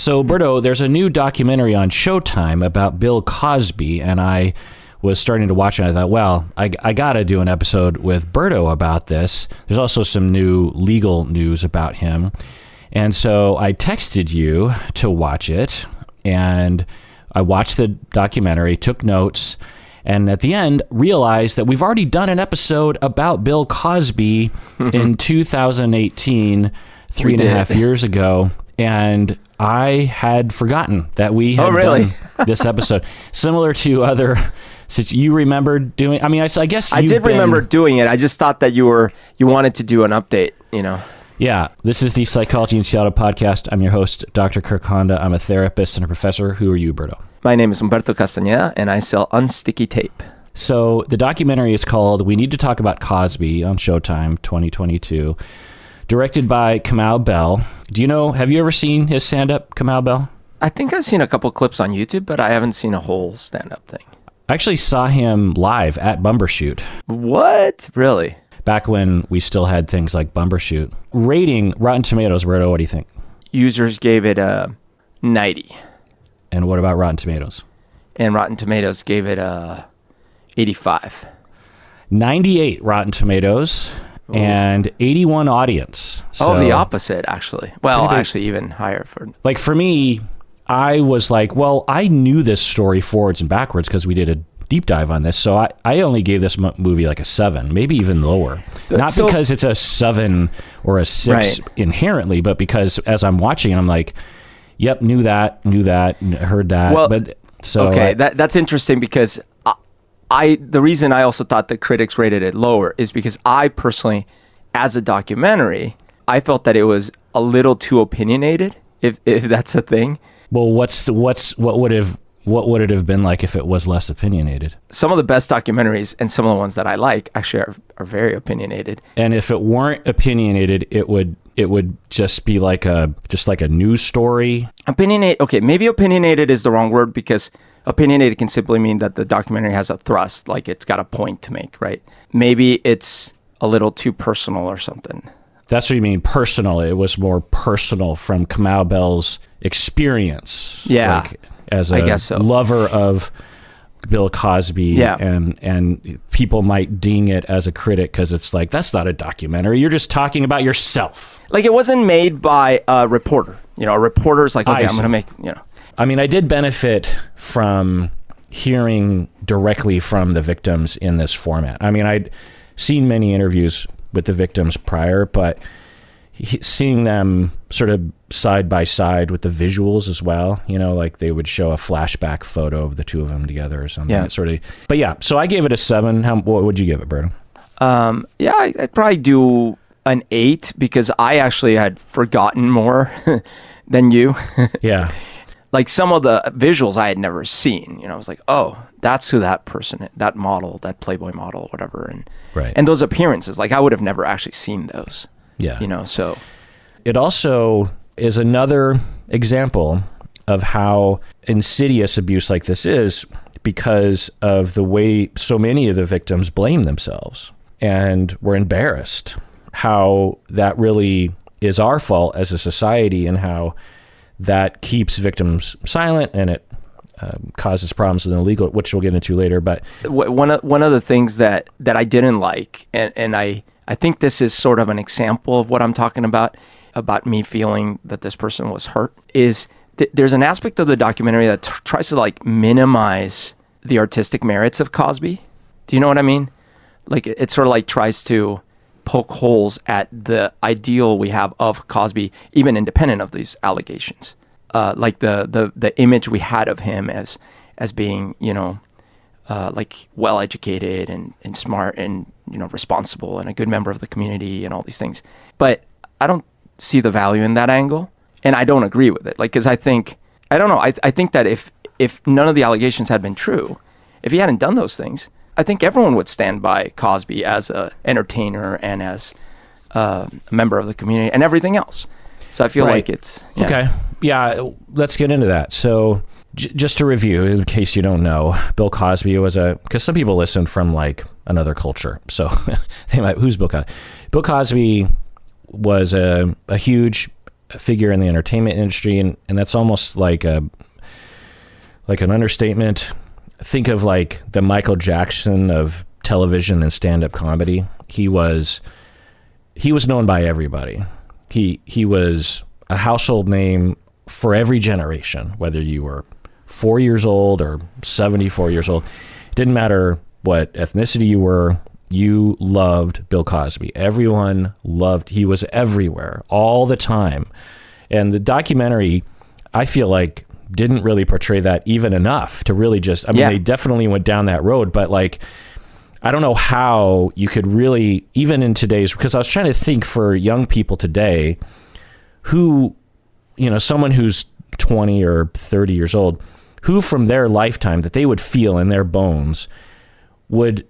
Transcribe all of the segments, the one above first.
So, Berto, there's a new documentary on Showtime about Bill Cosby, and I was starting to watch it, and I thought, well, I got to do an episode with Berto about this. There's also some new legal news about him. And so I texted you to watch it, and I watched the documentary, took notes, and at the end realized that we've already done an episode about Bill Cosby in 2018, 3.5 years ago. And I had forgotten that we had done this episode. Similar to other, you remembered doing, I mean, I guess I did remember doing it. I just thought that you wanted to do an update, you know. Yeah, this is the Psychology in Seattle podcast. I'm your host, Dr. Kirk Honda. I'm a therapist and a professor. Who are you, Berto? My name is Humberto Castañeda, and I sell unsticky tape. So the documentary is called We Need to Talk About Cosby on Showtime 2022. Directed by Kamau Bell. Have you ever seen his stand-up, Kamau Bell? I think I've seen a couple clips on YouTube, but I haven't seen a whole stand-up thing. I actually saw him live at Bumbershoot. What? Really? Back when we still had things like Bumbershoot. Rating Rotten Tomatoes, Berto, what do you think? Users gave it a 90. And what about Rotten Tomatoes? And Rotten Tomatoes gave it a 85. 98 Rotten Tomatoes. Ooh. And 81 audience. So, the opposite, actually. Well, actually, even higher. For me, I was like, well, I knew this story forwards and backwards because we did a deep dive on this. So I only gave this movie like a 7, maybe even lower. Not because it's a 7 or a 6 inherently, but because as I'm watching it, I'm like, yep, knew that, heard that. Well, that's interesting because the reason I also thought the critics rated it lower is because I personally, as a documentary, I felt that it was a little too opinionated, if that's a thing. Well, what would it have been like if it was less opinionated? Some of the best documentaries and some of the ones that I like actually are very opinionated. And if it weren't opinionated, it would just be like a news story. Maybe opinionated is the wrong word because opinionated can simply mean that the documentary has a thrust, like it's got a point to make, right? Maybe it's a little too personal or something. That's what you mean, personal. It was more personal from Kamau Bell's experience. Yeah, as a lover of Bill Cosby, and people might ding it as a critic because it's like, that's not a documentary. You're just talking about yourself. Like it wasn't made by a reporter. A reporter's like, okay, I'm going to make, I mean, I did benefit from hearing directly from the victims in this format. I mean, I'd seen many interviews with the victims prior, but seeing them sort of side by side with the visuals as well, like they would show a flashback photo of the two of them together or something. Yeah. But yeah, so I gave it a 7. What would you give it, Berto? I'd probably do an 8 because I actually had forgotten more than you. Yeah. Like some of the visuals I had never seen, I was like, oh, that's who that person, that model, that Playboy model, whatever. And those appearances, like I would have never actually seen those. Yeah. So it also is another example of how insidious abuse like this is because of the way so many of the victims blame themselves and were embarrassed. How that really is our fault as a society and how that keeps victims silent and it causes problems in the legal, which we'll get into later. But one of the things that I didn't like, and I think this is sort of an example of what I'm talking about me feeling that this person was hurt, is there's an aspect of the documentary that tries to minimize the artistic merits of Cosby. Do you know what I mean? Like it sort of tries to poke holes at the ideal we have of Cosby, even independent of these allegations. Like the image we had of him as being, well educated and smart and responsible and a good member of the community and all these things. But I don't see the value in that angle, and I don't agree with it. Because I think that if none of the allegations had been true, if he hadn't done those things, I think everyone would stand by Cosby as an entertainer and as a member of the community and everything else. So I feel like it's... Yeah. Okay. Yeah, let's get into that. So just to review, in case you don't know, Bill Cosby was because some people listen from another culture. So they might, who's Bill Cosby? Bill Cosby was a huge figure in the entertainment industry, and that's almost like an understatement. Think of like the Michael Jackson of television and stand-up comedy. He was known by everybody. He was a household name for every generation, whether you were 4 years old or 74 years old. It didn't matter what ethnicity you were. You loved Bill Cosby. Everyone loved. He was everywhere all the time. And the documentary, I feel like, didn't really portray that even enough to really just, I mean, they definitely went down that road, but like, I don't know how you could really, even in today's, because I was trying to think for young people today who, someone who's 20 or 30 years old, who from their lifetime that they would feel in their bones would,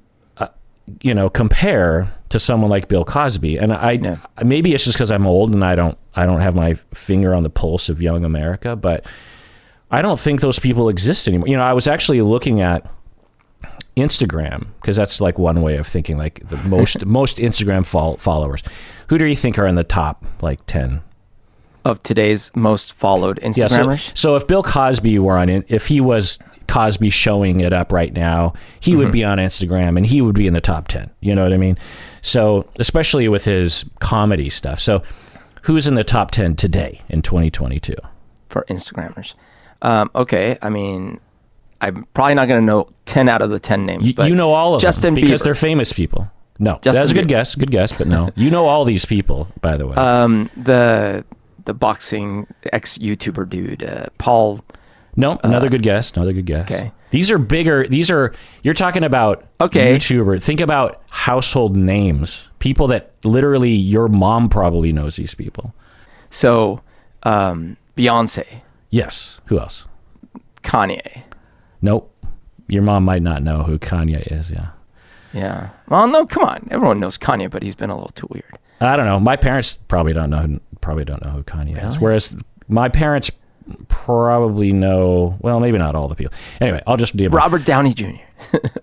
compare to someone like Bill Cosby. And maybe it's just because I'm old and I don't have my finger on the pulse of young America, but I don't think those people exist anymore. I was actually looking at Instagram, because that's like one way of thinking, like the most Instagram followers. Who do you think are in the top like 10 of today's most followed Instagrammers? Yeah, so if Bill Cosby were if he was Cosby showing it up right now, he would be on Instagram and he would be in the top 10. You know what I mean? So especially with his comedy stuff. So who's in the top 10 today in 2022 for Instagrammers? Okay, I mean, I'm probably not going to know 10 out of the 10 names, but you know all of Justin them because Bieber. They're famous people. No, Justin that's a good Bieber. Good guess, but no. You know all these people, by the way. The boxing ex-YouTuber dude, Paul. No, another good guess. Okay. These are bigger. You're talking about YouTuber. Think about household names. People that literally your mom probably knows these people. So, Beyonce. Yes. Who else? Kanye. Nope. Your mom might not know who Kanye is. Yeah. Yeah. Well, no, come on. Everyone knows Kanye, but he's been a little too weird. I don't know. My parents probably don't know who Kanye is. Whereas my parents probably know, well, maybe not all the people. Anyway, I'll just be Robert Downey Jr.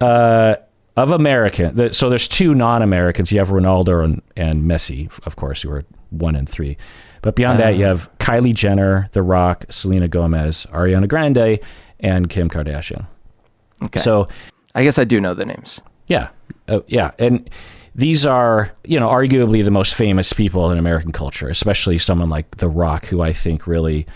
Of American. So there's two non-Americans. You have Ronaldo and Messi, of course, who are 1 and 3. But beyond that, you have Kylie Jenner, The Rock, Selena Gomez, Ariana Grande, and Kim Kardashian. Okay. So I guess I do know the names. Yeah. Yeah. And these are, arguably the most famous people in American culture, especially someone like The Rock, who I think really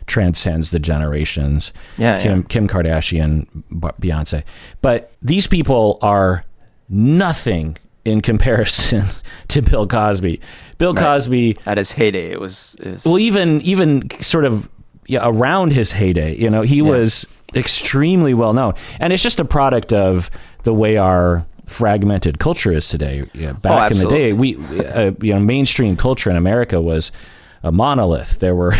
transcends the generations. Kim Kardashian, Beyonce. But these people are nothing in comparison to Bill Cosby. Bill Cosby at his heyday, it was well, even sort of around his heyday, he was extremely well known, and it's just a product of the way our fragmented culture is today. Back in the day, we mainstream culture in America was a monolith. There were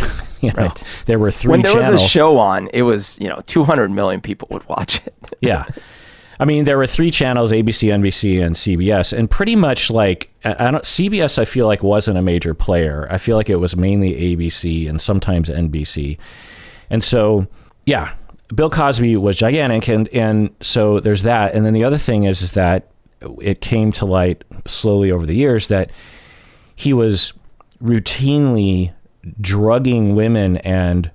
there were 3 when there channels. Was a show on, it was 200 million people would watch it. Yeah. I mean, there were 3 channels: ABC, NBC, and CBS, and pretty much like CBS, I feel like wasn't a major player. I feel like it was mainly ABC and sometimes NBC, and so Bill Cosby was gigantic, and so there's that. And then the other thing is that it came to light slowly over the years that he was routinely drugging women, and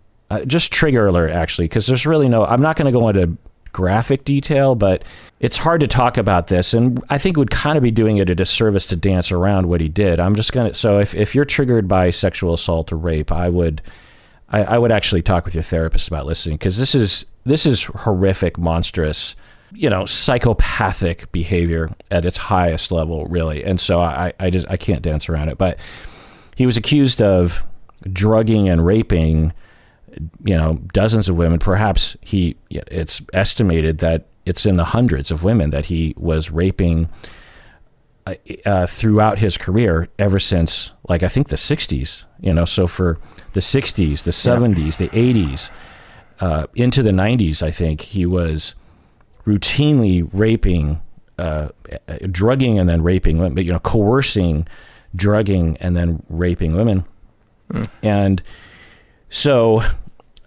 just trigger alert actually, because there's really I'm not going to go into graphic detail, but it's hard to talk about this, and I think would kind of be doing it a disservice to dance around what he did. I'm just gonna, so if you're triggered by sexual assault or rape, I would actually talk with your therapist about listening, because this is horrific, monstrous, psychopathic behavior at its highest level, really. And so I can't dance around it. But he was accused of drugging and raping dozens of women. Perhaps it's estimated that it's in the hundreds of women that he was raping throughout his career ever since, like, I think the 60s, so for the 60s, the 70s, the 80s, into the 90s, I think he was routinely raping, drugging and then raping women, coercing, drugging and then raping women. And so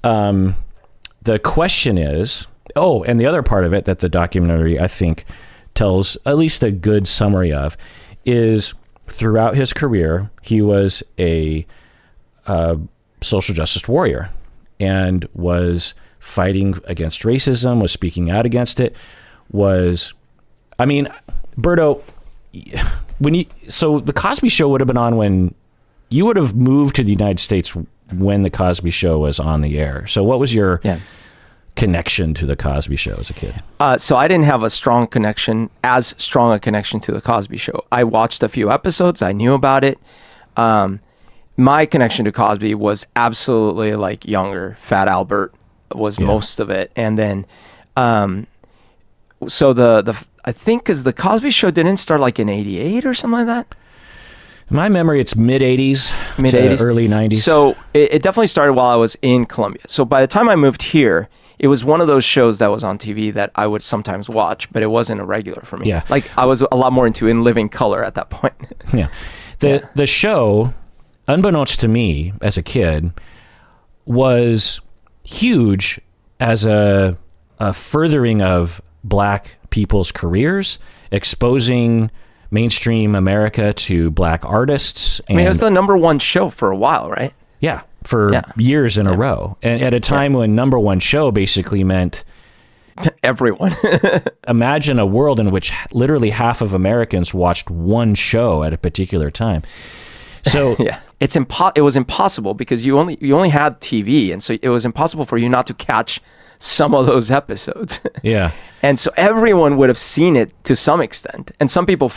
the question is, and the other part of it that the documentary, I think, tells at least a good summary of is throughout his career, he was a social justice warrior and was fighting against racism, was speaking out against it, Berto, so the Cosby Show would have been on when you would have moved to the United States when the Cosby Show was on the air. So what was your connection to the Cosby Show as a kid? So I didn't have as strong a connection to the Cosby Show. I watched a few episodes. I knew about it. My connection to Cosby was absolutely like younger. Fat Albert was most of it. And then, so I think because the Cosby Show didn't start like in 88 or something like that. In my memory, it's mid-'80s, early 90s. So it definitely started while I was in Colombia. So by the time I moved here, it was one of those shows that was on TV that I would sometimes watch, but it wasn't a regular for me. Yeah. Like I was a lot more into In Living Color at that point. Yeah. The show, unbeknownst to me as a kid, was huge as a furthering of Black people's careers, exposing mainstream America to Black artists. And it was the number one show for a while, right? Yeah, for years in a row. And at a time when number one show basically meant everyone. Imagine a world in which literally half of Americans watched one show at a particular time. So it was impossible because you only had TV, and so it was impossible for you not to catch some of those episodes. Yeah. And so everyone would have seen it to some extent. And some people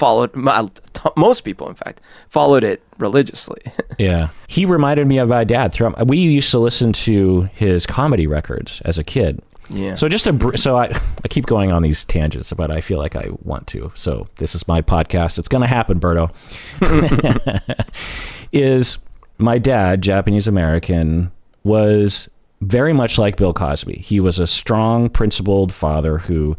most people, in fact, followed it religiously. Yeah. He reminded me of my dad. We used to listen to his comedy records as a kid. Yeah. So I keep going on these tangents, but I feel like I want to. So this is my podcast. It's going to happen, Berto. Is my dad, Japanese American, was very much like Bill Cosby. He was a strong, principled father who,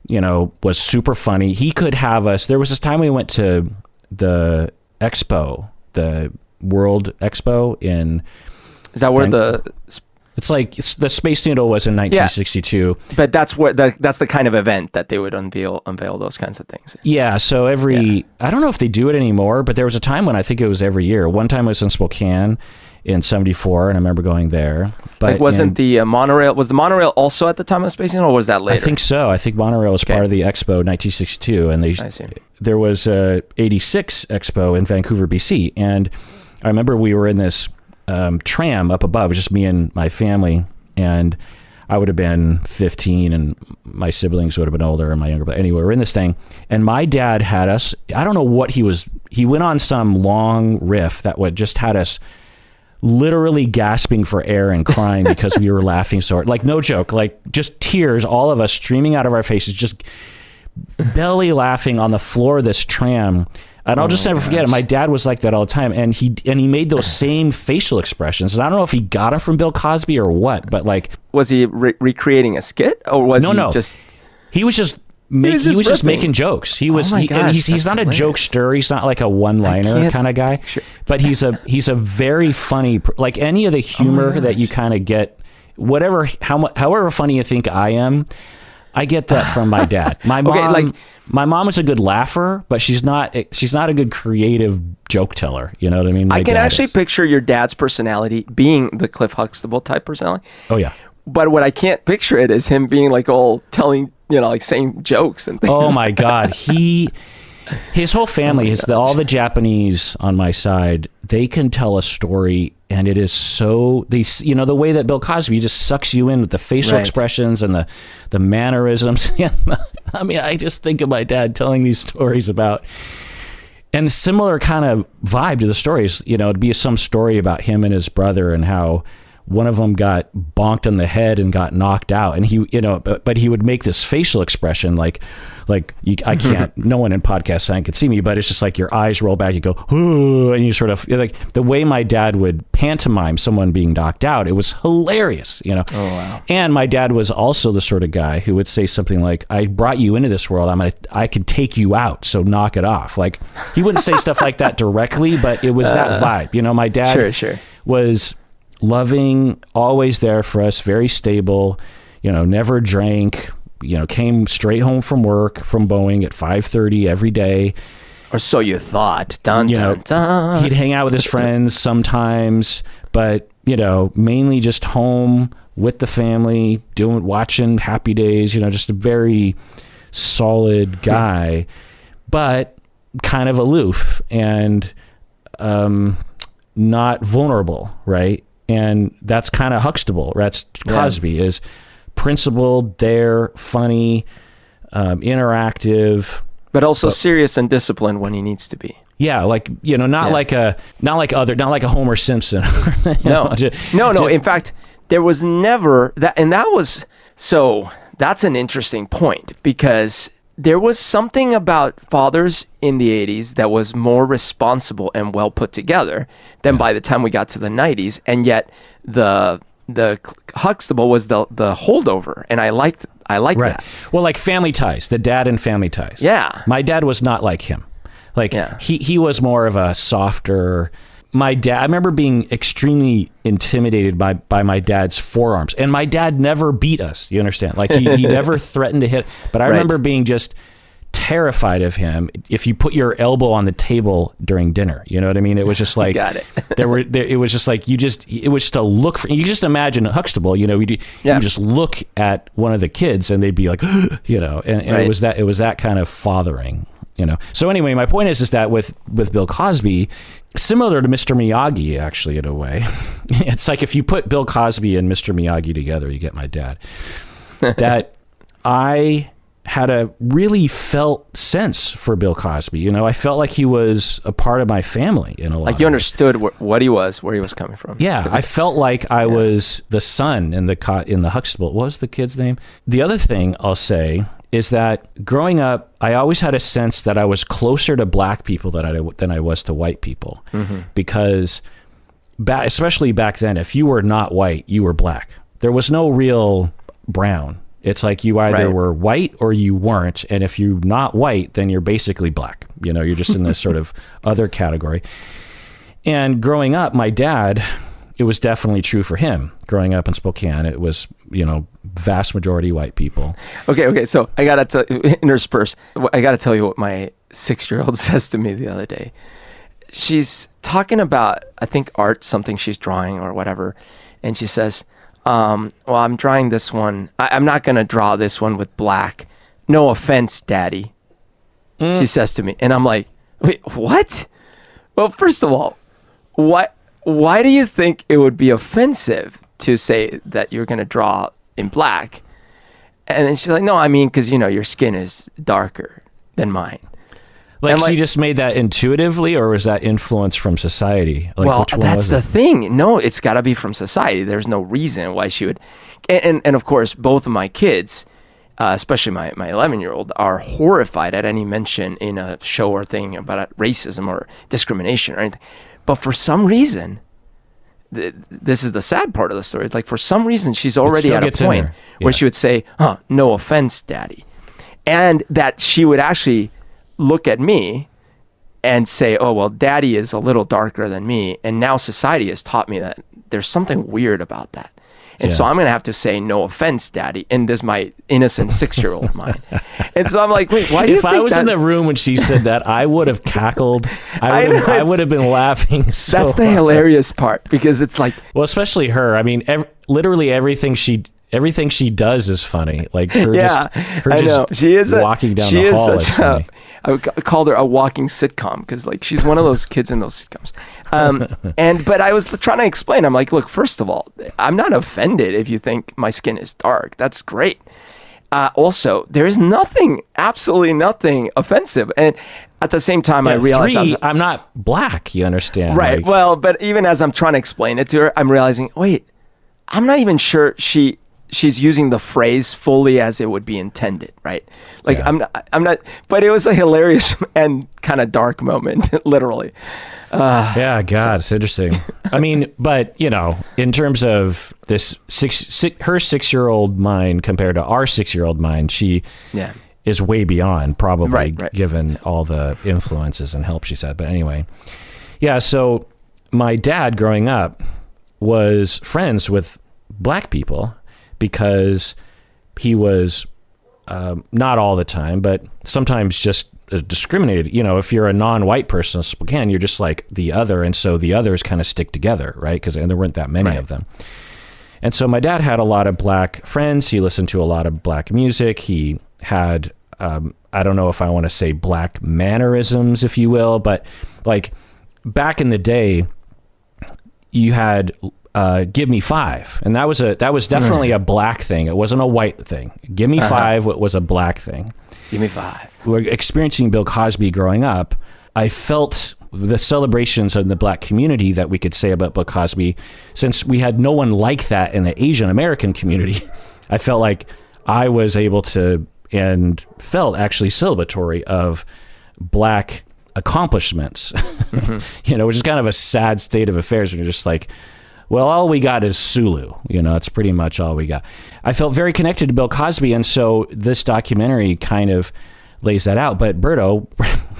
was super funny. He could have us. There was this time we went to the expo, the World Expo in. Is that where It's like the Space Needle was in 1962. Yeah, but that's the kind of event that they would unveil those kinds of things. Yeah, so I don't know if they do it anymore, but there was a time when I think it was every year. One time it was in Spokane in 74, and I remember going there. But the monorail, was the monorail also at the time of Space Needle, or was that later? I think so. I think monorail was part of the expo 1962, and there was a 86 expo in Vancouver, BC, and I remember we were in this tram up above, just me and my family, and I would have been 15 and my siblings would have been older and my younger, but anyway, we're in this thing and my dad had us, I don't know what he went on some long riff that would just had us literally gasping for air and crying because we were laughing so hard, like no joke, like just tears, all of us streaming out of our faces, just belly laughing on the floor of this tram. And I'll just never forget it. My dad was like that all the time, and he made those same facial expressions. And I don't know if he got them from Bill Cosby or what, but like, was he recreating a skit, or was he was just making jokes. He was he's not a jokester. He's not like a one-liner kind of guy, but he's a very funny, like any of the humor that you kind of get, however funny you think I am. I get that from my dad. My mom was a good laugher, but she's not a good creative joke teller. You know what I mean? I can actually picture your dad's personality being the Cliff Huxtable type personality. Oh yeah. But what I can't picture it is him being like all telling, like saying jokes and things. Oh my God. His whole family, all the Japanese on my side, they can tell a story, and it is so the way that Bill Cosby just sucks you in with the facial expressions and the mannerisms. I mean, I just think of my dad telling these stories about, and similar kind of vibe to the stories. It'd be some story about him and his brother and how one of them got bonked on the head and got knocked out, and but he would make this facial expression like I can't, no one in podcast sound can see me, but it's just like your eyes roll back, you go, ooh, and you sort of like the way my dad would pantomime someone being knocked out. It was hilarious, Oh, wow. And my dad was also the sort of guy who would say something like, I brought you into this world. I could take you out. So knock it off. Like he wouldn't say stuff like that directly, but it was that vibe. My dad was loving, always there for us, very stable, never drank, came straight home from work from Boeing at 5:30 every day. Or so you thought. Dun, dun, dun. He'd hang out with his friends sometimes, but mainly just home with the family, watching Happy Days, just a very solid guy, but kind of aloof and not vulnerable, right? And that's kind of Huxtable. That's Cosby is principled, there, funny, interactive, but also serious and disciplined when he needs to be. Yeah, like not like a Homer Simpson. No. In fact, there was never that, and that's an interesting point, because there was something about fathers in the 80s that was more responsible and well put together than by the time we got to the 90s, and yet the Huxtable was the holdover, and I liked that. Well, like Family Ties, the dad in Family Ties. Yeah. My dad was not like him. He was more of a softer. My dad, I remember being extremely intimidated by my dad's forearms, and my dad never beat us. You understand? Like he never threatened to hit. But I remember being just terrified of him if you put your elbow on the table during dinner. You know what I mean? It was just like got it. It was just like it was just a look for. You just imagine Huxtable. You just look at one of the kids and they'd be like, and it was that kind of fathering. So anyway, my point is that with Bill Cosby, similar to Mr. Miyagi, actually, in a way, it's like if you put Bill Cosby and Mr. Miyagi together, you get my dad. That I had a really felt sense for Bill Cosby. I felt like he was a part of my family in a lot. Like you understood what he was, where he was coming from. Yeah, I felt like I was the son in the Huxtable. What was the kid's name? The other thing I'll say is that growing up, I always had a sense that I was closer to black people than I was to white people, because especially back then, if you were not white, you were black. There was no real brown. It's like you either were white or you weren't, and if you're not white, then you're basically black. You're just in this sort of other category. And growing up, my dad, it was definitely true for him. Growing up in Spokane, it was vast majority white people. Okay. So I gotta intersperse. I gotta tell you what my 6-year-old says to me the other day. She's talking about, I think, art, something she's drawing or whatever, and she says, well, I'm drawing this one. I'm not gonna draw this one with black. No offense, Daddy. She says to me, and I'm like, wait, what? Well, first of all, why do you think it would be offensive to say that you're going to draw in black? And then she's like, no, I mean, because, your skin is darker than mine. Like she just made that intuitively, or was that influence from society? Well, that's the thing. No, it's got to be from society. There's no reason why she would. And of course, both of my kids, especially my 11-year-old, are horrified at any mention in a show or thing about racism or discrimination or anything. But for some reason, this is the sad part of the story. It's like, for some reason, she's already at a point where she would say, no offense, Daddy. And that she would actually look at me and say, oh, well, Daddy is a little darker than me. And now society has taught me that there's something weird about that. And so I'm going to have to say, no offense, Daddy, in this my innocent 6-year-old mind. And so I'm like, wait, why do you think If I was in the room when she said that, I would have cackled. I would have been laughing so That's the hard. hilarious part, because it's like... Well, especially her. I mean, literally everything she does is funny. Like her just walking down the hall is funny. I called her a walking sitcom, because like she's one of those kids in those sitcoms. But I was trying to explain. I'm like, look, first of all, I'm not offended if you think my skin is dark. That's great. Also, there is absolutely nothing offensive. And at the same time, I realize I'm not black. You understand? Right. Like, well, but even as I'm trying to explain it to her, I'm realizing, wait, I'm not even sure she's using the phrase fully as it would be intended, right? Like I'm not, but it was a hilarious and kind of dark moment, literally. It's interesting. I mean, but in terms of this her 6-year-old mind compared to our 6-year-old mind, she is way beyond, probably, given all the influences and help she's had. But anyway, so my dad growing up was friends with black people, because he was not all the time, but sometimes just discriminated. You know, if you're a non-white person in Spokane, you're just like the other, and so the others kind of stick together, right? And there weren't that many of them. And so my dad had a lot of black friends. He listened to a lot of black music. He had, I don't know if I want to say black mannerisms, if you will, but like back in the day, you had Give Me Five, and that was definitely a black thing. It wasn't a white thing. Give Me Five was a black thing. Give me five. We're experiencing Bill Cosby growing up. I felt the celebrations in the black community that we could say about Bill Cosby, since we had no one like that in the Asian American community, I felt like I was able to, and felt actually celebratory of black accomplishments, you know, which is kind of a sad state of affairs when you're just like, well, all we got is Sulu. You know, that's pretty much all we got. I felt very connected to Bill Cosby, and so this documentary kind of lays that out. But Berto,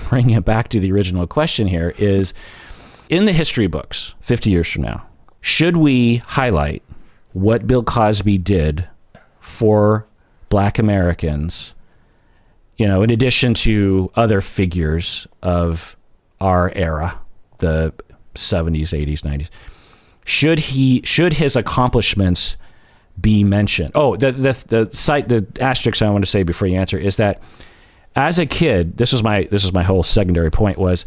bringing it back to the original question here, is in the history books 50 years from now, should we highlight what Bill Cosby did for black Americans, you know, in addition to other figures of our era, the 70s, 80s, 90s? Should his accomplishments be mentioned? Oh, the asterisk I want to say before you answer is that as a kid, this is my whole secondary point, was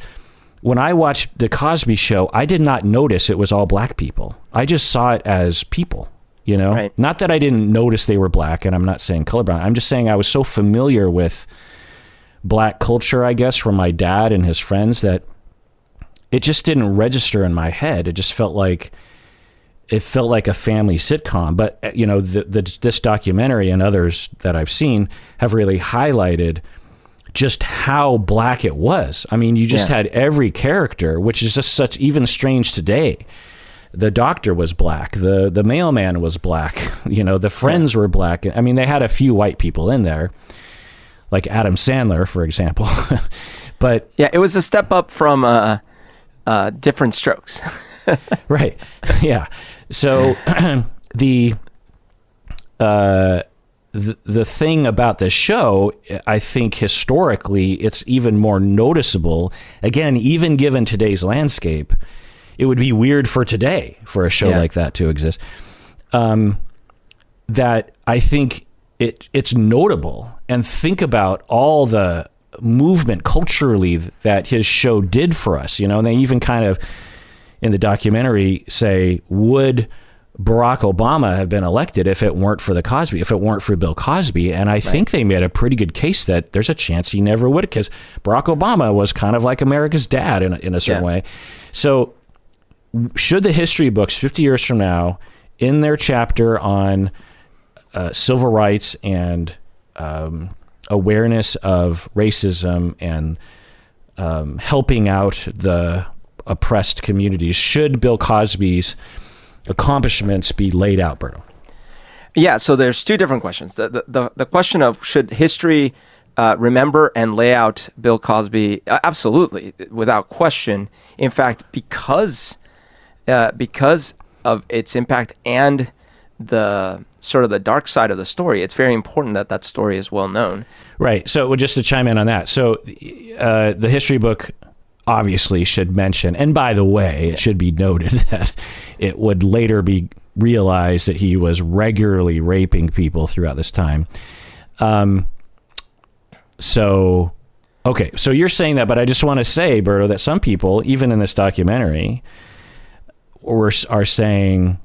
when I watched the Cosby Show, I did not notice it was all black people. I just saw it as people, you know? Right. Not that I didn't notice they were black, and I'm not saying colorblind. I'm just saying I was so familiar with black culture, I guess, from my dad and his friends, that it just didn't register in my head. It just felt like a family sitcom. But, you know, this documentary and others that I've seen have really highlighted just how black it was. I mean, you just had every character, which is just such, even strange today. The doctor was black. The mailman was black. You know, the friends were black. I mean, they had a few white people in there, like Adam Sandler, for example. But yeah, it was a step up from Different Strokes. Right. Yeah. So the thing about this show, I think historically, it's even more noticeable. Again, even given today's landscape, it would be weird for today for a show like that to exist. That I think it's notable, and think about all the movement culturally that his show did for us. You know, and they even kind of in the documentary say, would Barack Obama have been elected if it weren't for Bill Cosby? And I think they made a pretty good case that there's a chance he never would, because Barack Obama was kind of like America's dad in a certain way. So should the history books 50 years from now, in their chapter on civil rights and awareness of racism and helping out the oppressed communities, should Bill Cosby's accomplishments be laid out, Berto? Yeah, so there's two different questions. The question of should history remember and lay out Bill Cosby? Absolutely, without question. In fact, because of its impact and the sort of the dark side of the story, it's very important that that story is well known. Right. So just to chime in on that, so the history book obviously should mention, and by the way, it should be noted that it would later be realized that he was regularly raping people throughout this time. So you're saying that, but I just want to say, Berto, that some people, even in this documentary, are saying,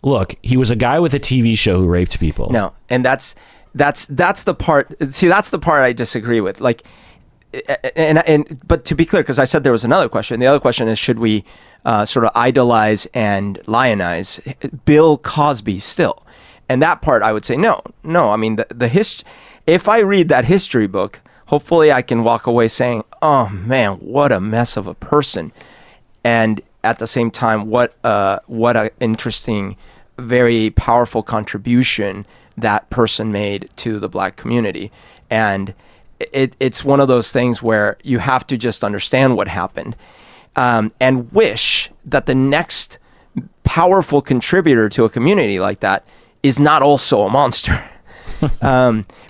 look, he was a guy with a TV show who raped people. No, and that's the part. See, that's the part I disagree with. Like, but to be clear, because I said there was another question. The other question is, should we sort of idolize and lionize Bill Cosby still? And that part, I would say no. I mean, if I read that history book, hopefully I can walk away saying, oh man, what a mess of a person. And at the same time, what a interesting, very powerful contribution that person made to the black community. And it's one of those things where you have to just understand what happened, and wish that the next powerful contributor to a community like that is not also a monster.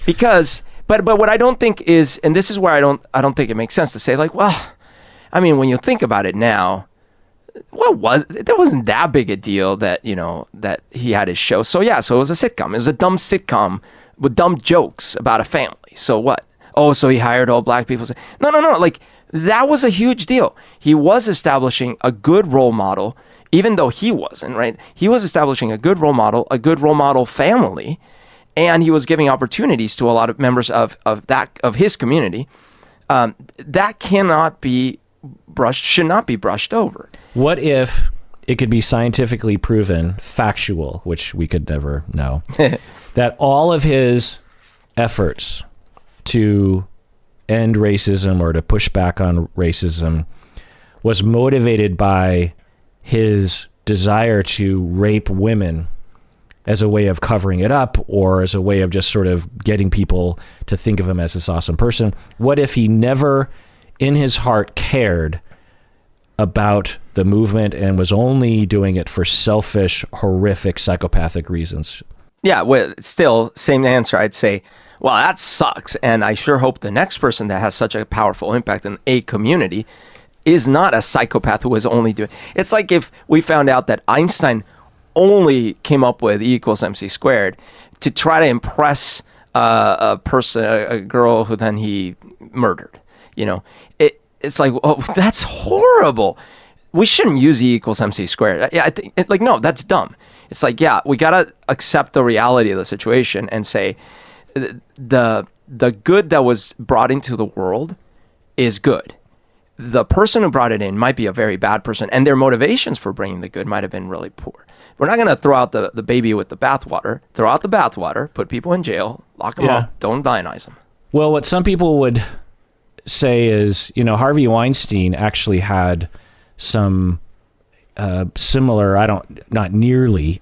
Because But what I don't think is, and this is where I don't think it makes sense to say like, well, I mean, when you think about it now, that wasn't that big a deal that, that he had his show. So yeah, so it was a sitcom. It was a dumb sitcom with dumb jokes about a family. So what? Oh, so he hired all black people. No. Like, that was a huge deal. He was establishing a good role model, even though he wasn't, right? He was establishing a good role model family, and he was giving opportunities to a lot of members of his community. That should not be brushed over. What if it could be scientifically proven, factual, which we could never know, that all of his efforts to end racism or to push back on racism was motivated by his desire to rape women as a way of covering it up, or as a way of just sort of getting people to think of him as this awesome person? What if he never in his heart cared about the movement and was only doing it for selfish, horrific, psychopathic reasons? Yeah, well, still, same answer. I'd say, well, that sucks. And I sure hope the next person that has such a powerful impact in a community is not a psychopath who is only doing... It's like if we found out that Einstein only came up with E equals MC squared to try to impress a person, a girl who then he murdered. It's like, oh, that's horrible. We shouldn't use E equals MC squared. Yeah, I think, no, that's dumb. It's like, yeah, we gotta accept the reality of the situation and say the good that was brought into the world is good. The person who brought it in might be a very bad person, and their motivations for bringing the good might have been really poor. We're not going to throw out the baby with the bathwater. Throw out the bathwater, put people in jail, lock them up, don't lionize them. Well, what some people would say is, Harvey Weinstein actually had some similar, not nearly,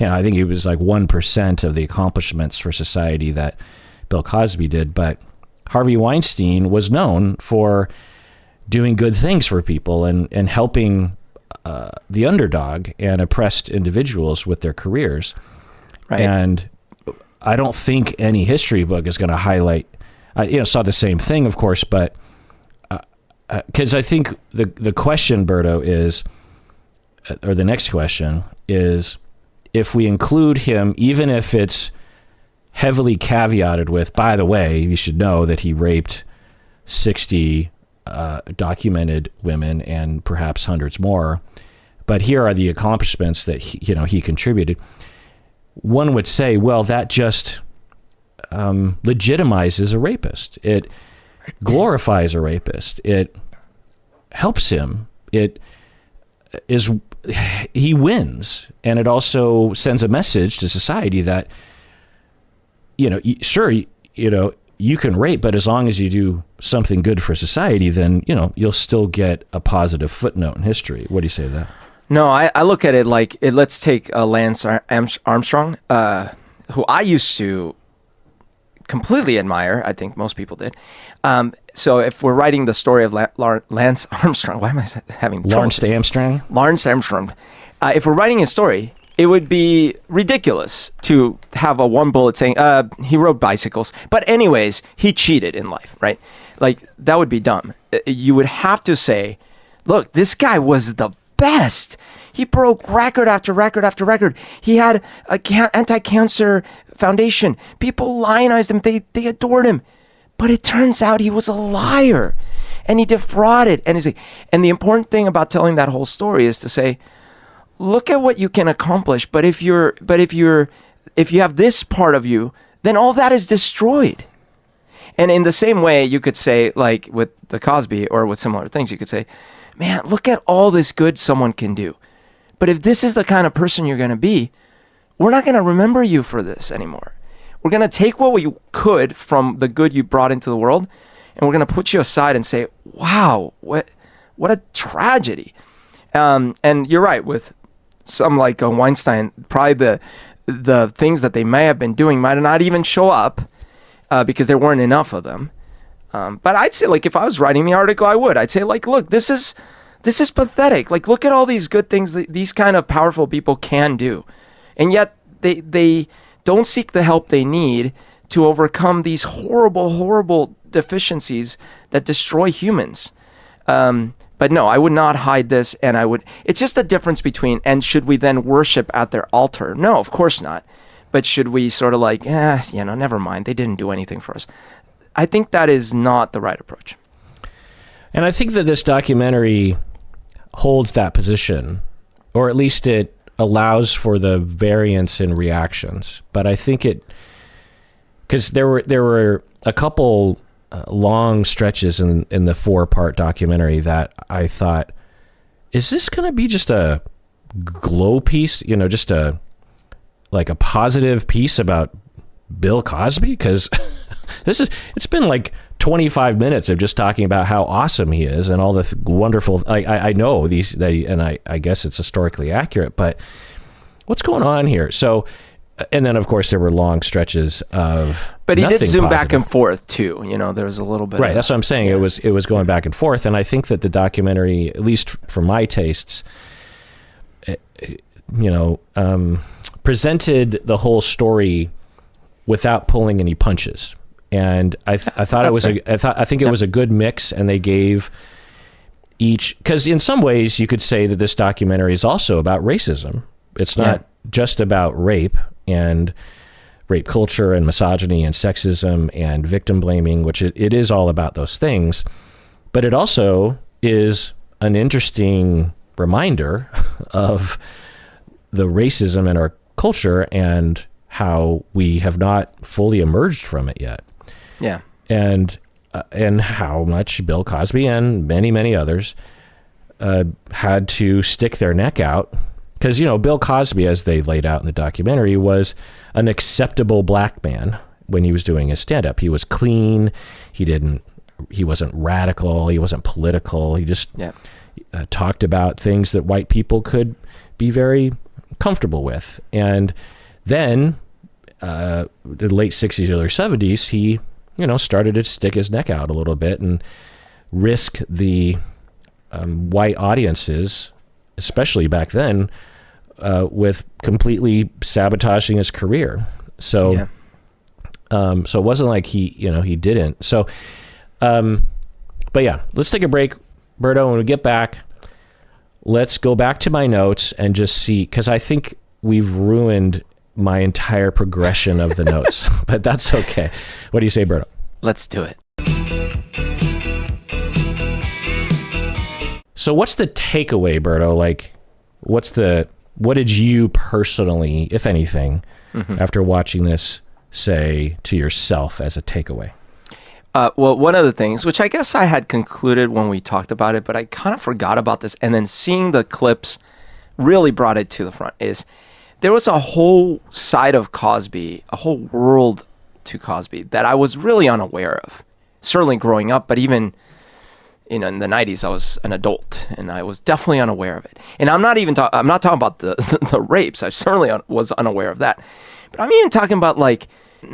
I think he was like 1% of the accomplishments for society that Bill Cosby did, but Harvey Weinstein was known for doing good things for people and helping the underdog and oppressed individuals with their careers. Right. And I don't think any history book is going to highlight, saw the same thing, of course, but because I think the question, Berto, is, or the next question is, if we include him, even if it's heavily caveated with, by the way, you should know that he raped 60 documented women and perhaps hundreds more, but here are the accomplishments that he contributed. One would say, well, that just legitimizes a rapist. It glorifies a rapist. It helps him. He wins, and it also sends a message to society that, sure, you can rape, but as long as you do something good for society, then, you'll still get a positive footnote in history. What do you say to that? No, I look at it like, let's take Lance Armstrong, who I used to completely admire. I think most people did. So if we're writing the story of Lance Armstrong, why am I having trouble? Lawrence Armstrong. If we're writing a story, it would be ridiculous to have a one bullet saying, he rode bicycles. But anyways, he cheated in life, right? Like, that would be dumb. You would have to say, look, this guy was the best. He broke record after record after record. He had a anti-cancer foundation. People lionized him. They adored him. But it turns out he was a liar, and he defrauded. And the important thing about telling that whole story is to say, look at what you can accomplish. But if you have this part of you, then all that is destroyed. And in the same way, you could say, like with the Cosby or with similar things, you could say, man, look at all this good someone can do. But if this is the kind of person you're going to be, we're not going to remember you for this anymore. We're going to take what we could from the good you brought into the world, and we're going to put you aside and say, wow, what a tragedy. And you're right, with some like Weinstein, probably the things that they may have been doing might not even show up because there weren't enough of them. But I'd say, like, if I was writing the article, I'd say, like, look, this is pathetic. Like, look at all these good things that these kind of powerful people can do. And yet they don't seek the help they need to overcome these horrible deficiencies that destroy humans. But no, I would not hide this, and it's just the difference between, and should we then worship at their altar? No, of course not. But should we sort of like, never mind, they didn't do anything for us. I think that is not the right approach. And I think that this documentary holds that position, or at least it allows for the variance in reactions. But I think because there were a couple long stretches in the 4-part documentary that I thought, is this going to be just a glow piece, just a positive piece about Bill Cosby? Because it's been like 25 minutes of just talking about how awesome he is and all the wonderful, I know and I guess it's historically accurate, but what's going on here? So, and then of course there were long stretches of, but he did zoom positive. back and forth too. There was a little bit. Right. That's what I'm saying. Yeah. It was going back and forth. And I think that the documentary, at least for my tastes, presented the whole story without pulling any punches. And I thought I think it was a good mix, and they gave each, because in some ways you could say that this documentary is also about racism. It's not just about rape and rape culture and misogyny and sexism and victim blaming, which it is all about those things. But it also is an interesting reminder of the racism in our culture and how we have not fully emerged from it yet. Yeah. And how much Bill Cosby and many, many others had to stick their neck out. Because, Bill Cosby, as they laid out in the documentary, was an acceptable black man when he was doing his stand-up. He was clean. He wasn't radical. He wasn't political. He just talked about things that white people could be very comfortable with. And then the late 60s, early 70s, he, started to stick his neck out a little bit and risk the white audiences, especially back then, with completely sabotaging his career. So, so it wasn't like he didn't. So, but yeah, let's take a break, Berto. When we get back, let's go back to my notes and just see, because I think we've ruined my entire progression of the notes, but that's okay. What do you say, Berto? Let's do it. So what's the takeaway, Berto? Like, what did you personally, if anything, after watching this, say to yourself as a takeaway? Well, one of the things, which I guess I had concluded when we talked about it, but I kind of forgot about this, and then seeing the clips really brought it to the front, is there was a whole side of Cosby, a whole world to Cosby that I was really unaware of. Certainly growing up, but even in the 90s, I was an adult, and I was definitely unaware of it. And I'm not talking about the rapes. I certainly was unaware of that. But I'm even talking about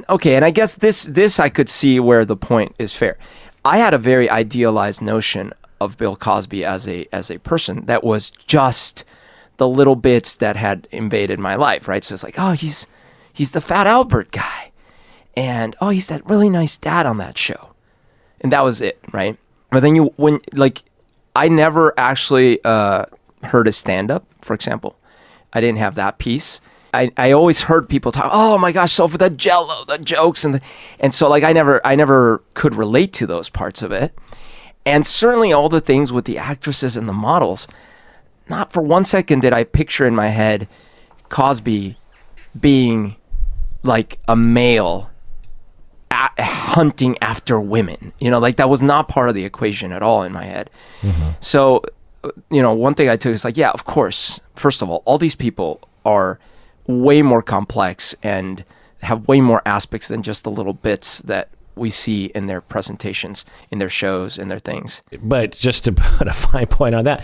okay, and I guess this I could see where the point is fair. I had a very idealized notion of Bill Cosby as a person that was just the little bits that had invaded my life, right? So it's like, oh, he's the Fat Albert guy, and oh, he's that really nice dad on that show, and that was it, right? But then I never actually heard a stand-up, for example. I didn't have that piece. I always heard people talk, oh my gosh, so for the Jello, the jokes, and so I never could relate to those parts of it. And certainly all the things with the actresses and the models, not for one second did I picture in my head Cosby being like a male hunting after women. That was not part of the equation at all in my head. Mm-hmm. So, one thing I took is yeah, of course, first of all these people are way more complex and have way more aspects than just the little bits that we see in their presentations, in their shows, in their things. But just to put a fine point on that,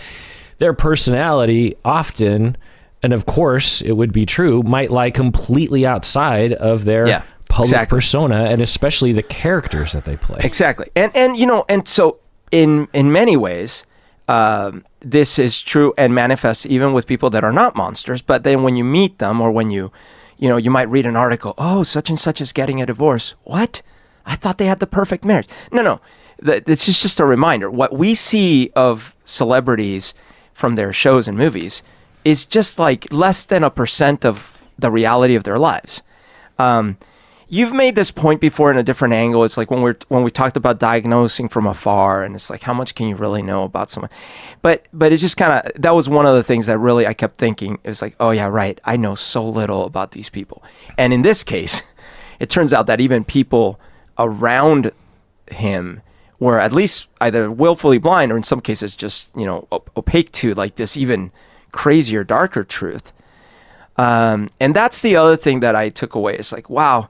their personality often, and of course it would be true, might lie completely outside of their public persona, and especially the characters that they play. Exactly. And so in many ways, this is true and manifests even with people that are not monsters. But then when you meet them, or when you you might read an article, oh, such and such is getting a divorce. What? I thought they had the perfect marriage. No. This is just a reminder. What we see of celebrities from their shows and movies is just like less than 1% of the reality of their lives. You've made this point before in a different angle. It's like when we talked about diagnosing from afar, and it's like, how much can you really know about someone? But it's just kind of, that was one of the things that really I kept thinking. It was like, oh yeah, right. I know so little about these people. And in this case, it turns out that even people around him were at least either willfully blind or in some cases just, opaque to like this even crazier, darker truth. And that's the other thing that I took away. It's like, wow,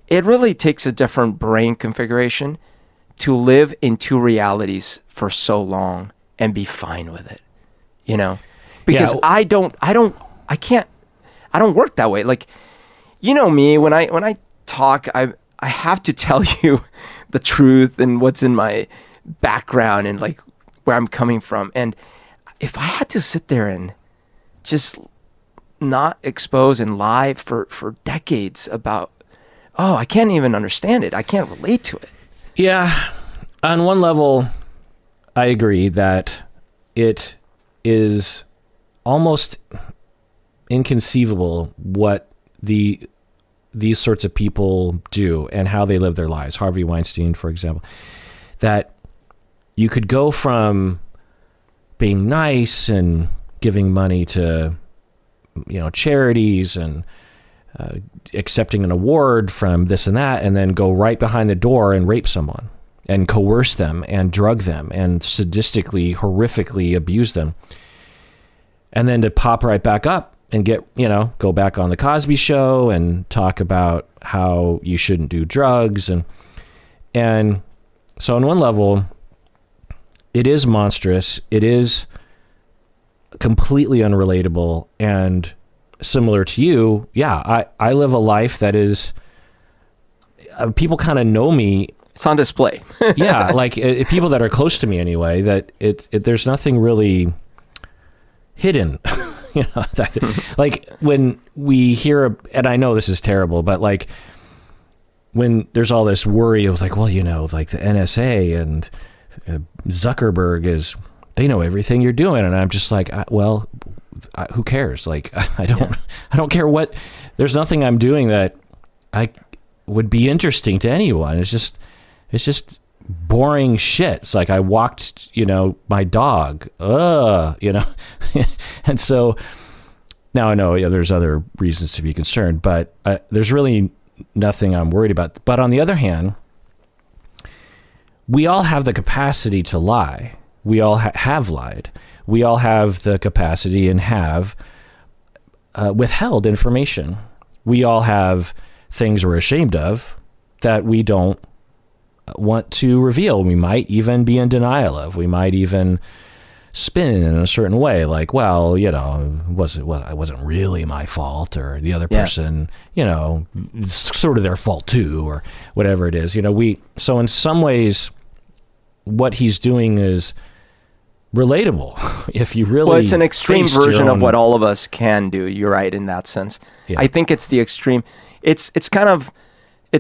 it really takes a different brain configuration to live in two realities for so long and be fine with it, because I don't work that way. Like, me, when I talk, I have to tell you the truth and what's in my background and like where I'm coming from. And if I had to sit there and just not expose and lie for decades about, I can't even understand it. I can't relate to it. Yeah. On one level, I agree that it is almost inconceivable what these sorts of people do and how they live their lives. Harvey Weinstein, for example, that you could go from being nice and giving money to, charities and accepting an award from this and that, and then go right behind the door and rape someone and coerce them and drug them and sadistically, horrifically abuse them. And then to pop right back up and get, go back on the Cosby show and talk about how you shouldn't do drugs. And so on one level, it is monstrous. It is completely unrelatable. And similar to you, yeah, I live a life that is, people kind of know me. It's on display. Yeah, like people that are close to me anyway, that there's nothing really hidden. Like when we hear, and I know this is terrible, but like when there's all this worry, it was like, well, like the NSA and Zuckerberg they know everything you're doing. And I'm just like, who cares? Like, I don't care what, there's nothing I'm doing that I would be interesting to anyone. It's just boring shit. It's like I walked, my dog, and so now I know there's other reasons to be concerned, but there's really nothing I'm worried about. But on the other hand, we all have the capacity to lie. We all have lied. We all have the capacity and have withheld information. We all have things we're ashamed of that we don't want to reveal. We might even be in denial of. We might even spin in a certain way, like, well, it wasn't really my fault, or the other person, it's sort of their fault too, or whatever it is. So in some ways, what he's doing is relatable. If you really, well, it's an extreme version of what all of us can do. You're right in that sense. Yeah. I think it's the extreme. It's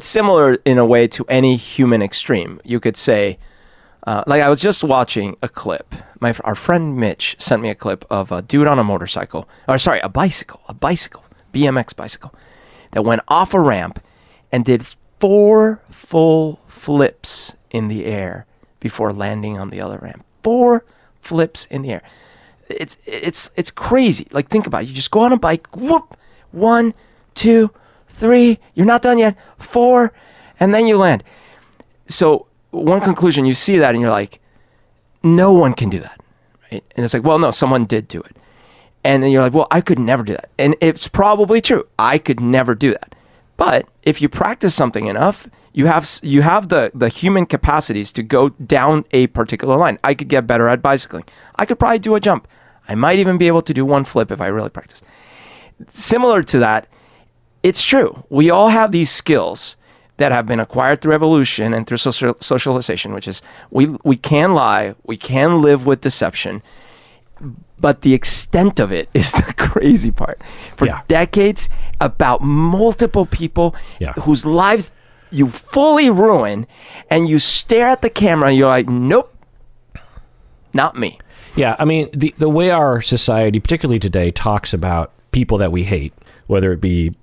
similar in a way to any human extreme. You could say, like I was just watching a clip. Our friend Mitch sent me a clip of a dude on a motorcycle, a bicycle, BMX bicycle, that went off a ramp and did 4 full flips in the air before landing on the other ramp. 4 flips in the air. It's crazy. Like, think about it. You just go on a bike, whoop, 1, 2, 3, you're not done yet, 4, and then you land. So one conclusion, you see that and you're like, no one can do that, right? And it's like, well, no, someone did do it. And then you're like, well, I could never do that. And it's probably true. I could never do that. But if you practice something enough, you have the human capacities to go down a particular line. I could get better at bicycling. I could probably do a jump. I might even be able to do 1 flip if I really practice. Similar to that, it's true. We all have these skills that have been acquired through evolution and through socialization, which is we can lie, we can live with deception, But the extent of it is the crazy part. For decades, about multiple people whose lives you fully ruin, and you stare at the camera and you're like, nope, not me. Yeah, I mean, the way our society, particularly today, talks about people that we hate, whether it be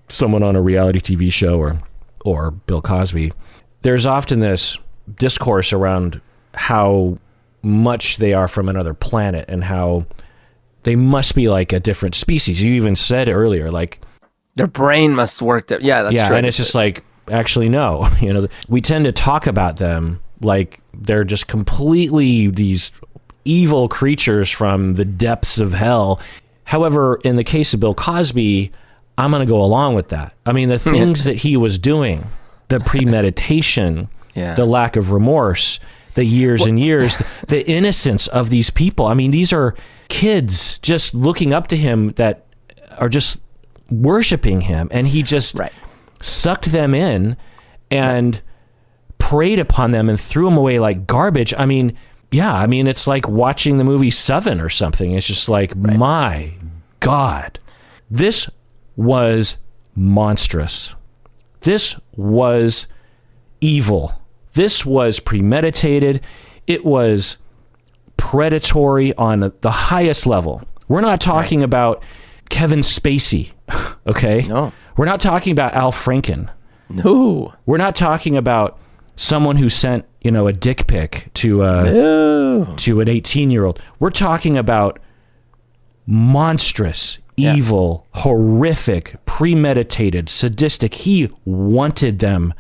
someone on a reality TV show or Bill Cosby, there's often this discourse around how much they are from another planet and how they must be like a different species. You even said earlier, like their brain must work. Yeah, that's true. And it's just like, actually, no. You know, we tend to talk about them like they're just completely these evil creatures from the depths of hell. However, in the case of Bill Cosby, I'm going to go along with that. I mean, the things that he was doing, the premeditation, the lack of remorse, the years and years, the innocence of these people. I mean, these are kids just looking up to him that are just worshiping him. And he just sucked them in and preyed upon them and threw them away like garbage. I mean, it's like watching the movie Seven or something. It's just like, my God, this was monstrous. This was evil. This was premeditated. It was predatory on the highest level. We're not talking about Kevin Spacey, okay? No. We're not talking about Al Franken. No. We're not talking about someone who sent, a dick pic to an 18-year-old. We're talking about monstrous, evil, horrific, premeditated, sadistic. He wanted them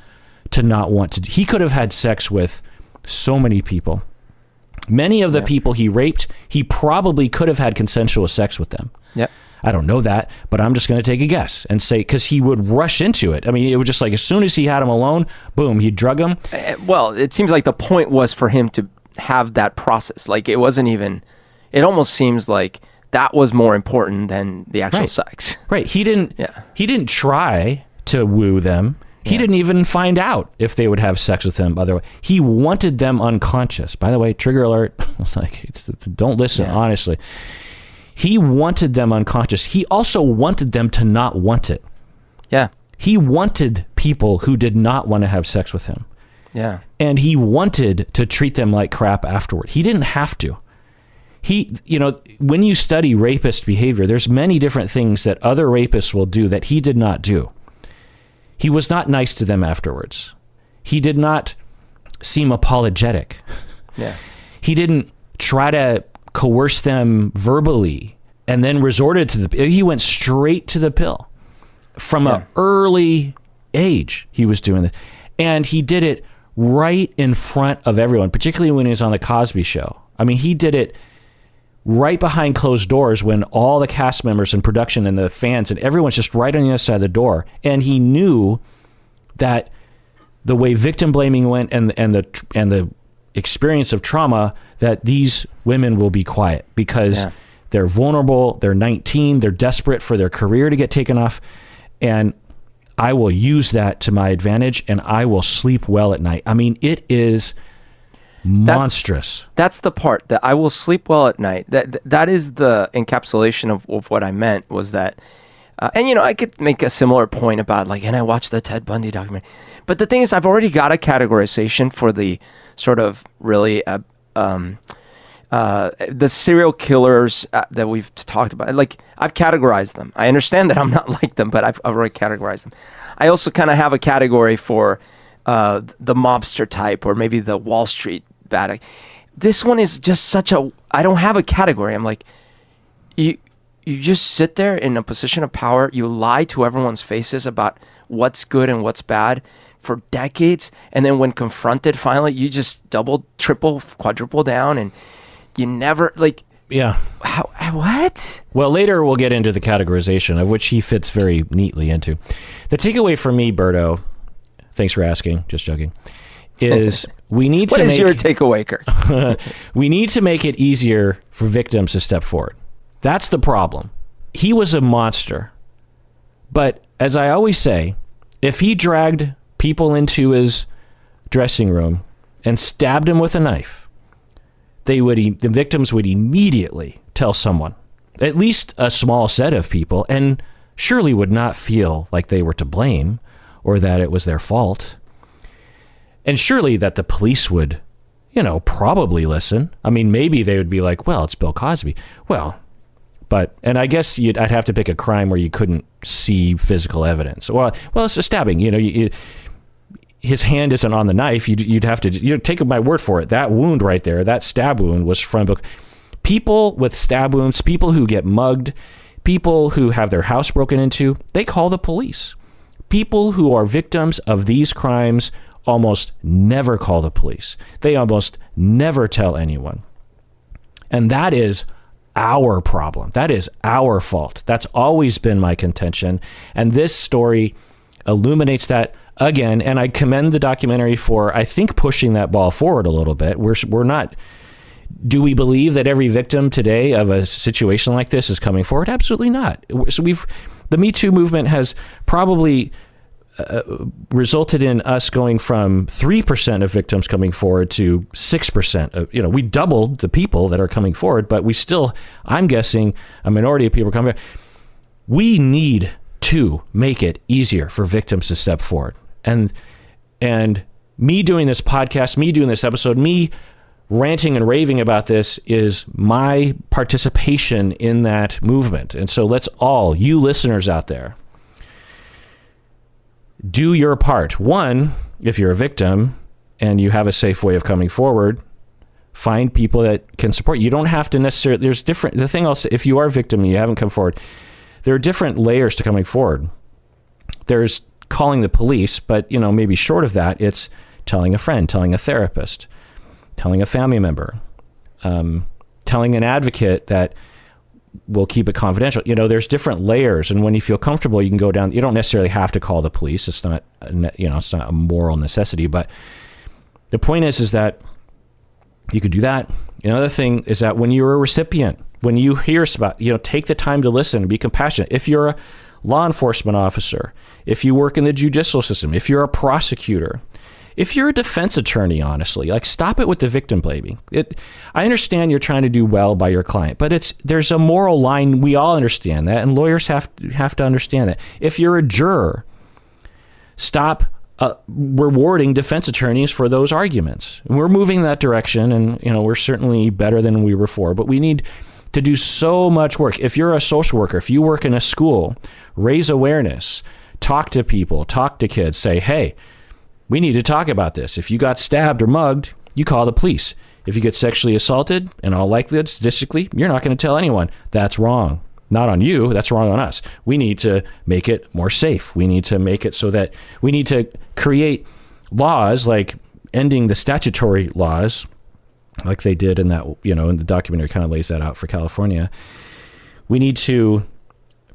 to not want to. He could have had sex with so many people. Many of the people he raped, he probably could have had consensual sex with them. Yeah. I don't know that, but I'm just going to take a guess and say, because he would rush into it. I mean, it was just like, as soon as he had him alone, boom, he'd drug him. Well, it seems like the point was for him to have that process. Like, it wasn't even, it almost seems like that was more important than the actual sex. Right. He didn't try to woo them. He didn't even find out if they would have sex with him. Otherwise, he wanted them unconscious. By the way, trigger alert. It's like, don't listen, honestly. He wanted them unconscious. He also wanted them to not want it. Yeah. He wanted people who did not want to have sex with him. Yeah. And he wanted to treat them like crap afterward. He didn't have to. When you study rapist behavior, there's many different things that other rapists will do that he did not do. He was not nice to them afterwards. He did not seem apologetic. Yeah. He didn't try to coerce them verbally and then resorted to he went straight to the pill. From an early age, he was doing this. And he did it right in front of everyone, particularly when he was on the Cosby Show. I mean, he did it right behind closed doors when all the cast members and production and the fans and everyone's just right on the other side of the door. And he knew that the way victim blaming went and the experience of trauma, that these women will be quiet because they're vulnerable, they're 19, they're desperate for their career to get taken off, and I will use that to my advantage and I will sleep well at night. I mean, it is monstrous. That's the part, that I will sleep well at night. That is the encapsulation of what I meant, was that and I could make a similar point about and I watched the Ted Bundy documentary. But the thing is, I've already got a categorization for the sort of really the serial killers that we've talked about. Like, I've categorized them. I understand that I'm not like them, but I've already categorized them. I also kind of have a category for the mobster type, or maybe the Wall Street bad. This one is just such a, I don't have a category. I'm like, you just sit there in a position of power. You lie to everyone's faces about what's good and what's bad for decades. And then when confronted, finally, you just double, triple, quadruple down, and you never, what? Well, later we'll get into the categorization, of which he fits very neatly into. The takeaway for me, Berto, thanks for asking, just joking, is we need What is your takeaway, Kirk? We need to make it easier for victims to step forward. That's the problem. He was a monster. But as I always say, if he dragged people into his dressing room and stabbed him with a knife, the victims would immediately tell someone, at least a small set of people, and surely would not feel like they were to blame or that it was their fault. And surely that the police would, probably listen. I mean, maybe they would be like, well, it's Bill Cosby. Well, and I guess I'd have to pick a crime where you couldn't see physical evidence. Well, it's a stabbing. His hand isn't on the knife. You'd have to take my word for it. That wound right there, that stab wound was from people with stab wounds, people who get mugged, people who have their house broken into. They call the police. People who are victims of these crimes almost never call the police. They almost never tell anyone. And that is our problem. That is our fault. That's always been my contention. And this story illuminates that again. And I commend the documentary for, I think, pushing that ball forward a little bit. We're not, do we believe that every victim today of a situation like this is coming forward? Absolutely not. So the Me Too movement has probably resulted in us going from 3% of victims coming forward to 6% of, we doubled the people that are coming forward, but we still, I'm guessing, a minority of people are coming forward. We need to make it easier for victims to step forward. And me doing this podcast, me doing this episode, me ranting and raving about this is my participation in that movement. And so let's all, you listeners out there, do your part. One, if you're a victim and you have a safe way of coming forward, find people that can support you. You don't have to necessarily, the thing I'll say, if you are a victim and you haven't come forward, there are different layers to coming forward. There's calling the police, but maybe short of that, it's telling a friend, telling a therapist, telling a family member, telling an advocate that will keep it confidential. There's different layers, and when you feel comfortable, you can go down. You don't necessarily have to call the police. It's not, it's not a moral necessity. But the point is that you could do that. Another thing is that when you're a recipient, when you hear about, take the time to listen and be compassionate. If you're a law enforcement officer, if you work in the judicial system, if you're a prosecutor, if you're a defense attorney, honestly, stop it with the victim blaming. I understand you're trying to do well by your client, but there's a moral line. We all understand that, and lawyers have to understand that. If you're a juror, stop rewarding defense attorneys for those arguments. And we're moving in that direction, and we're certainly better than we were before, but we need to do so much work. If you're a social worker, if you work in a school, raise awareness, talk to people, talk to kids, say, hey, we need to talk about this. If you got stabbed or mugged, you call the police. If you get sexually assaulted, in all likelihood, statistically, you're not going to tell anyone. That's wrong. Not on you. That's wrong on us. We need to make it more safe. We need to make it so that we need to create laws like ending the statutory laws like they did in that, and the documentary kind of lays that out for California. We need to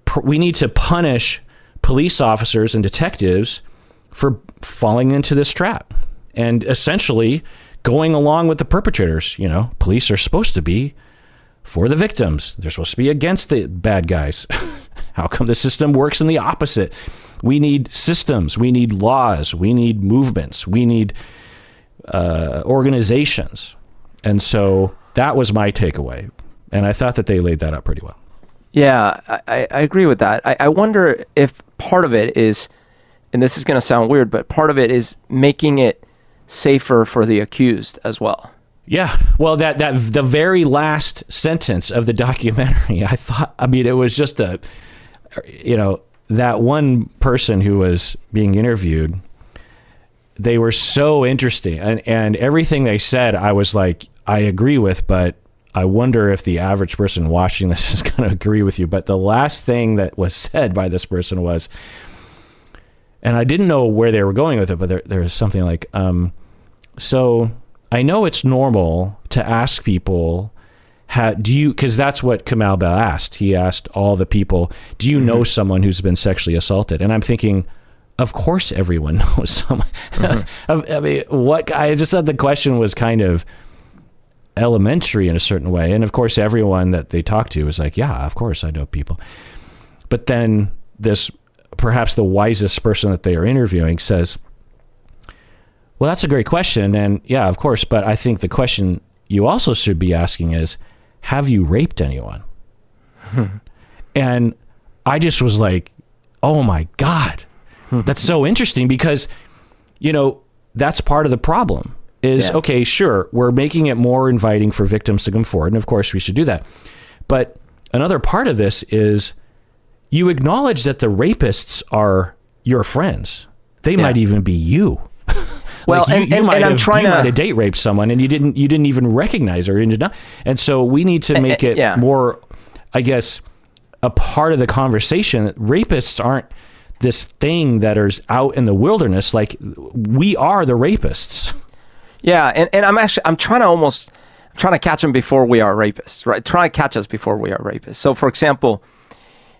punish police officers and detectives for falling into this trap and essentially going along with the perpetrators. Police are supposed to be for the victims. They're supposed to be against the bad guys. How come the system works in the opposite? We need systems. We need laws. We need movements. We need organizations. And so that was my takeaway. And I thought that they laid that out pretty well. Yeah, I agree with that. I wonder if part of it is, and this is going to sound weird, but part of it is making it safer for the accused as well. Yeah. Well, that the very last sentence of the documentary, it was just that one person who was being interviewed, they were so interesting, and everything they said, I was like, I agree with, but I wonder if the average person watching this is going to agree with you. But the last thing that was said by this person was, and I didn't know where they were going with it, but there was something like, so I know it's normal to ask people, because that's what Kamal Bell asked. He asked all the people, do you know someone who's been sexually assaulted? And I'm thinking, of course everyone knows someone. I mean, I just thought the question was kind of elementary in a certain way. And of course, everyone that they talked to was like, yeah, of course I know people. But then perhaps the wisest person that they are interviewing says, well, that's a great question. And yeah, of course. But I think the question you also should be asking is, have you raped anyone? And I just was like, oh my God, that's so interesting, because, that's part of the problem is, okay, sure, we're making it more inviting for victims to come forward. And of course we should do that. But another part of this is you acknowledge that the rapists are your friends. They might even be you. Well, you might have date raped someone and you didn't even recognize her. And so we need to make it more, I guess, a part of the conversation. Rapists aren't this thing that is out in the wilderness. Like, we are the rapists. Yeah, and I'm trying to catch them before we are rapists, right? Trying to catch us before we are rapists. So, for example,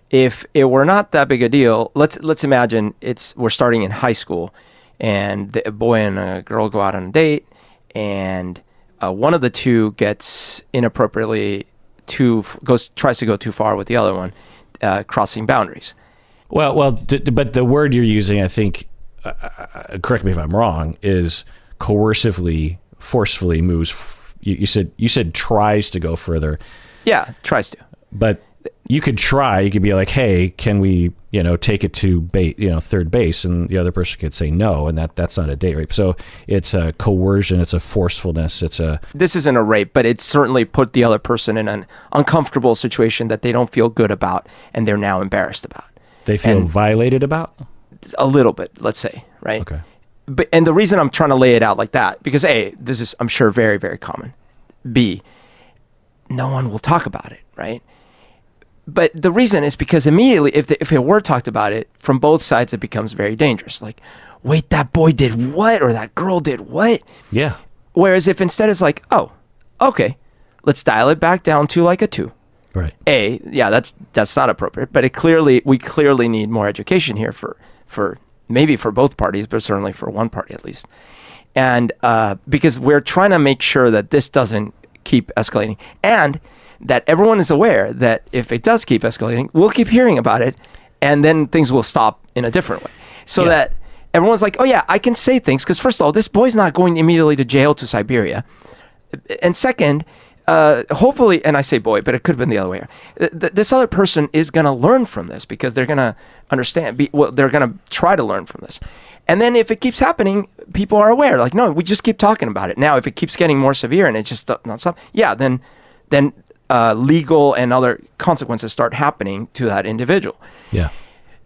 if it were not that big a deal, let's imagine we're starting in high school, and a boy and a girl go out on a date, and one of the two gets inappropriately tries to go too far with the other one, crossing boundaries. Well, but the word you're using, I think, correct me if I'm wrong, is coercively, forcefully moves. You said tries to go further. Yeah, tries to. But you could try. You could be like, hey, can we, take it to third base, and the other person could say no, and that's not a date rape. So it's a coercion, it's a forcefulness, This isn't a rape, but it certainly put the other person in an uncomfortable situation that they don't feel good about, and they're now embarrassed about. They feel violated about? A little bit, let's say, right? Okay. And the reason I'm trying to lay it out like that, because A, this is, I'm sure, very, very common. B, no one will talk about it, right? But the reason is because immediately, if it were talked about it, from both sides, it becomes very dangerous. Like, wait, that boy did what? Or that girl did what? Yeah. Whereas if instead it's like, oh, okay, let's dial it back down to like a 2. Right. A, yeah, that's not appropriate. But we clearly need more education here for maybe for both parties, but certainly for one party at least. And because we're trying to make sure that this doesn't keep escalating, and that everyone is aware that if it does keep escalating, we'll keep hearing about it, and then things will stop in a different way. So that everyone's like, oh yeah, I can say things, because first of all, this boy's not going immediately to jail to Siberia. And second, hopefully, and I say boy, but it could have been the other way around. This other person is going to learn from this, because they're going to understand, they're going to try to learn from this. And then if it keeps happening, people are aware, like, no, we just keep talking about it. Now, if it keeps getting more severe and it just not stop, then legal and other consequences start happening to that individual. Yeah.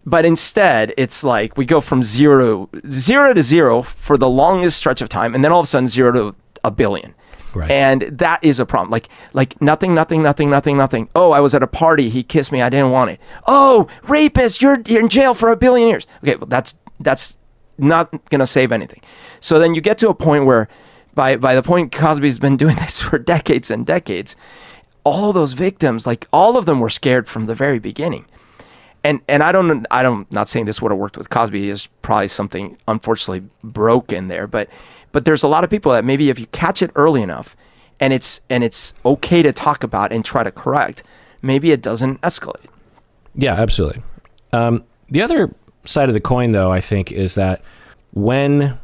But instead, it's like we go from zero to zero for the longest stretch of time, and then all of a sudden 0 to a billion. Right. And that is a problem. Like nothing. Oh, I was at a party. He kissed me. I didn't want it. Oh, rapist, you're in jail for 1 billion years. Okay, well, that's not going to save anything. So then you get to a point where by the point Cosby's been doing this for decades and decades, all those victims, like all of them were scared from the very beginning. And I'm not saying this would have worked with Cosby. There's probably something unfortunately broken there, but there's a lot of people that maybe if you catch it early enough and it's okay to talk about and try to correct, maybe it doesn't escalate. Yeah, absolutely. The other side of the coin, though, I think, is that when,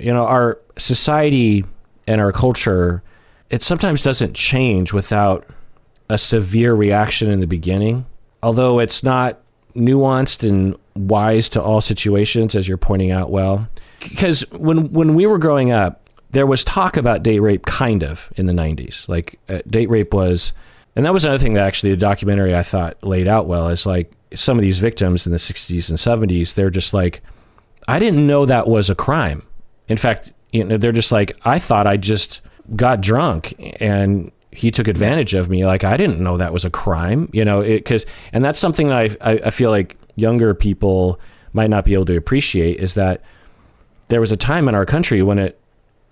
our society and our culture, it sometimes doesn't change without a severe reaction in the beginning, although it's not nuanced and wise to all situations, as you're pointing out well. Because when we were growing up, there was talk about date rape kind of in the 90s. Like date rape was, and that was another thing that actually the documentary I thought laid out well, is like some of these victims in the 60s and 70s, they're just like, I didn't know that was a crime. In fact, they're just like, I thought I just got drunk and he took advantage of me. Like, I didn't know that was a crime, and that's something that I feel like younger people might not be able to appreciate, is that there was a time in our country when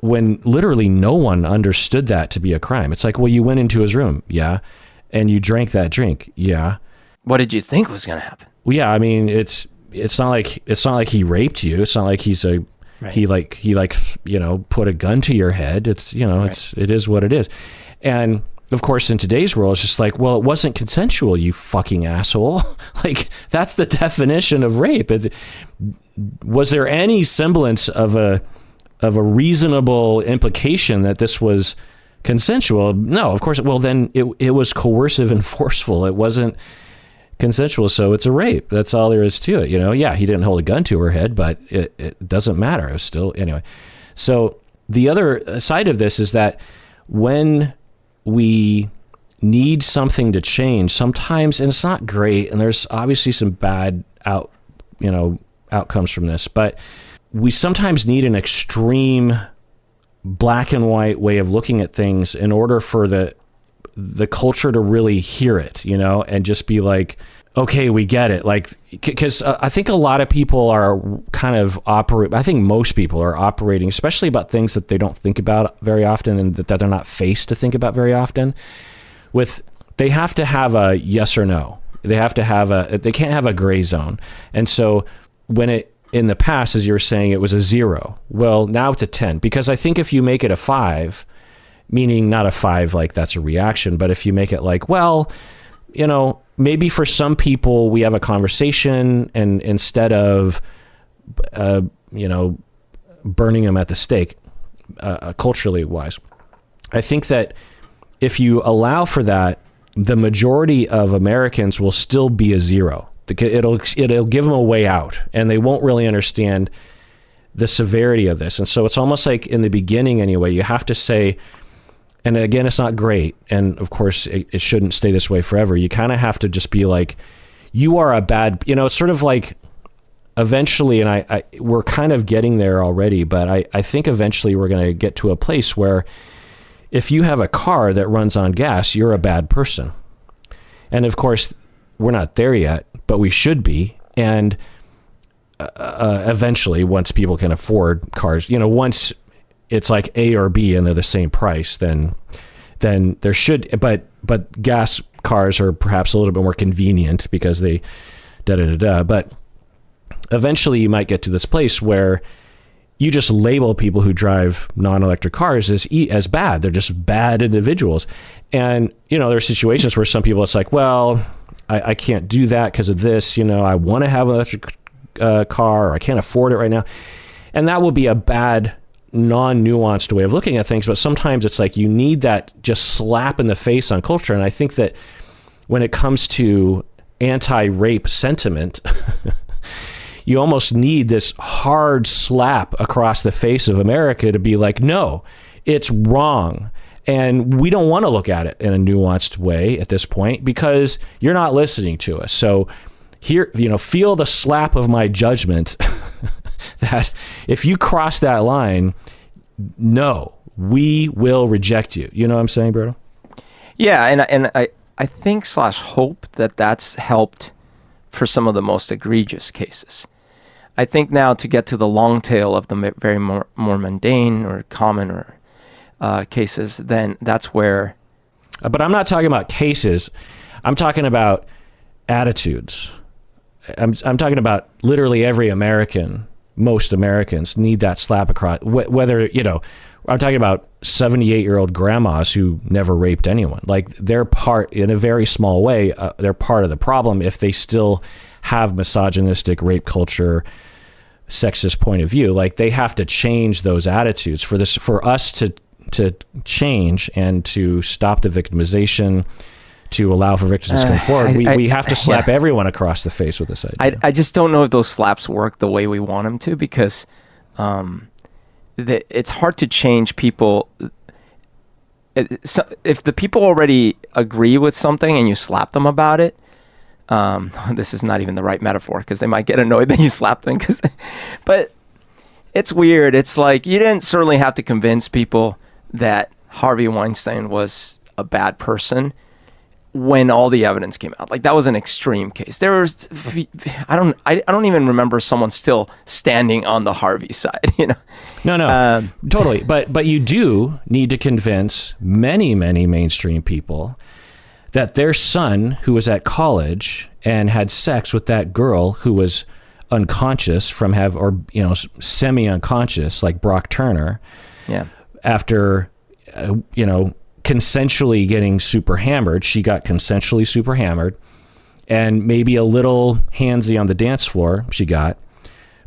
literally no one understood that to be a crime. It's like, well, you went into his room. Yeah. And you drank that drink. Yeah. What did you think was going to happen? Well, yeah. I mean, it's not like he raped you. It's not like he's right. he put a gun to your head. It's, right. It is what it is. And of course, in today's world, it's just like, well, it wasn't consensual, you fucking asshole. Like, that's the definition of rape. Was there any semblance of a reasonable implication that this was consensual. No, of course. Well, then it was coercive and forceful. It wasn't consensual, so it's a rape. That's all there is to it. Yeah, he didn't hold a gun to her head, but it doesn't matter. It was still, anyway. So the other side of this is that when we need something to change, sometimes, and it's not great, and there's obviously some bad outcomes from this, but we sometimes need an extreme black and white way of looking at things in order for the culture to really hear it, and just be like, okay, we get it. Like, because I think a lot of people are kind of I think most people are operating, especially about things that they don't think about very often and that they're not faced to think about very often, they have to have a yes or no. They have to they can't have a gray zone. And so in the past, as you were saying, it was a 0. Well, now it's a 10, because I think if you make it a 5, meaning not a 5 like that's a reaction, but if you make it like, well, maybe for some people we have a conversation, and instead of burning them at the stake, culturally wise, I think that if you allow for that, the majority of Americans will still be a 0. It'll give them a way out, and they won't really understand the severity of this. And so it's almost like in the beginning anyway, you have to say, and again, it's not great, and of course it shouldn't stay this way forever. You kind of have to just be like, you are a bad, it's sort of like eventually, and we're kind of getting there already, but I think eventually we're going to get to a place where if you have a car that runs on gas, you're a bad person. And of course, we're not there yet, but we should be. And eventually, once people can afford cars, once it's like A or B and they're the same price, then there should, but gas cars are perhaps a little bit more convenient because they But eventually you might get to this place where you just label people who drive non-electric cars as bad. They're just bad individuals. And, there are situations where some people, it's like, well, I can't do that because of this. I want to have an electric car, or I can't afford it right now. And that will be a bad, non-nuanced way of looking at things. But sometimes it's like you need that just slap in the face on culture. And I think that when it comes to anti-rape sentiment, you almost need this hard slap across the face of America to be like, no, it's wrong. And we don't want to look at it in a nuanced way at this point because you're not listening to us. So here, feel the slap of my judgment that if you cross that line, no, we will reject you. You know what I'm saying, Berto? Yeah, and I think / hope that that's helped for some of the most egregious cases. I think now to get to the long tail of the very more mundane or common or cases, then that's where... But I'm not talking about cases. I'm talking about attitudes. I'm talking about literally every American, most Americans need that slap across, whether, I'm talking about 78-year-old grandmas who never raped anyone. Like, they're part, in a very small way, they're part of the problem if they still have misogynistic rape culture, sexist point of view. Like, they have to change those attitudes for us to change and to stop the victimization, to allow for victims to come forward. We have to slap everyone across the face with this idea. I just don't know if those slaps work the way we want them to, because it's hard to change people. If the people already agree with something and you slap them about it, this is not even the right metaphor because they might get annoyed that you slap them. But it's weird. It's like you didn't certainly have to convince people that Harvey Weinstein was a bad person when all the evidence came out. Like, that was an extreme case. There was, I don't even remember someone still standing on the Harvey side. No, totally. But you do need to convince many, many mainstream people that their son, who was at college and had sex with that girl who was unconscious semi-unconscious, like Brock Turner, after consensually getting super hammered. She got consensually super hammered, and maybe a little handsy on the dance floor she got,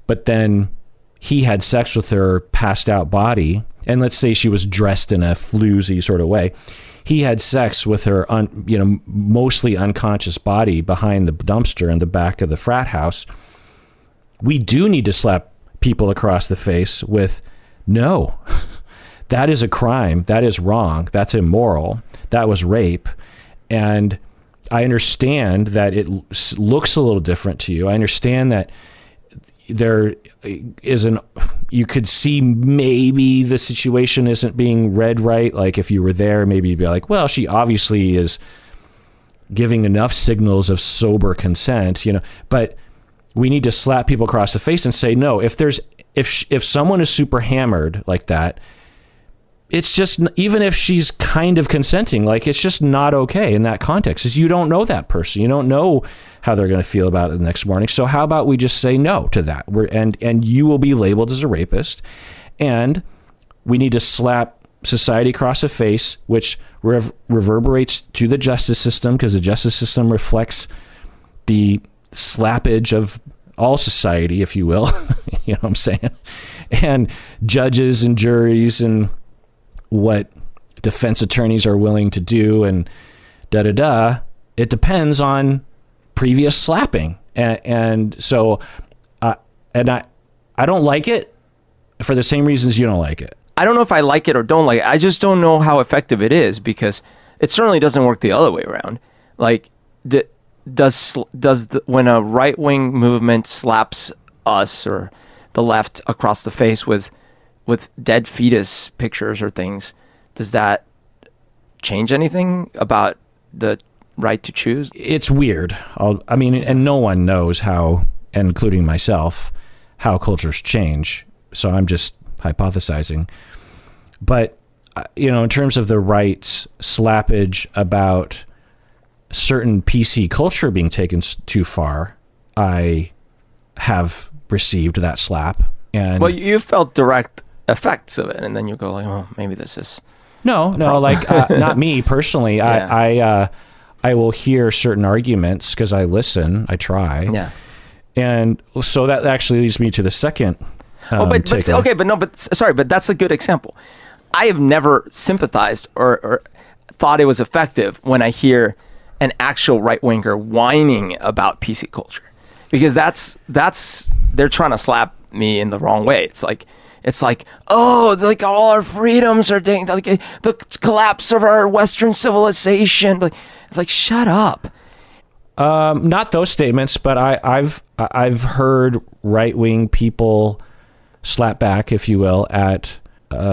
but then he had sex with her passed out body and let's say she was dressed in a floozy sort of way, he had sex with her, mostly unconscious body behind the dumpster in the back of the frat house, we do need to slap people across the face with, no, that is a crime. That is wrong. That's immoral. That was rape. And I understand that it looks a little different to you. I understand that there is you could see maybe the situation isn't being read right. Like if you were there, maybe you'd be like, well, she obviously is giving enough signals of sober consent, but we need to slap people across the face and say, no, if someone is super hammered like that, it's just, even if she's kind of consenting, like it's just not okay in that context, because you don't know that person. You don't know how they're going to feel about it the next morning. So how about we just say no to that? And you will be labeled as a rapist, and we need to slap society across the face, which reverberates to the justice system, because the justice system reflects the slappage of all society, if you will. You know what I'm saying? And judges and juries and what defense attorneys are willing to do and it depends on previous slapping. And so, I don't like it for the same reasons you don't like it. I don't know if I like it or don't like it. I just don't know how effective it is, because it certainly doesn't work the other way around. Like, when a right-wing movement slaps us or the left across the face with dead fetus pictures or things, does that change anything about the right to choose? It's weird. And no one knows how, including myself, how cultures change. So I'm just hypothesizing. But, in terms of the right's slappage about certain PC culture being taken too far, I have received that slap. And well, you felt direct effects of it, and then you go like, oh, maybe this is no, like not me personally. Yeah. I will hear certain arguments because I listen, I try. Yeah. And so that actually leads me to the second. But that's a good example. I have never sympathized or thought it was effective when I hear an actual right-winger whining about PC culture, because that's they're trying to slap me in the wrong way. It's like, oh, like all our freedoms are like the collapse of our Western civilization. Like shut up. Not those statements, but I've heard right-wing people slap back, if you will, at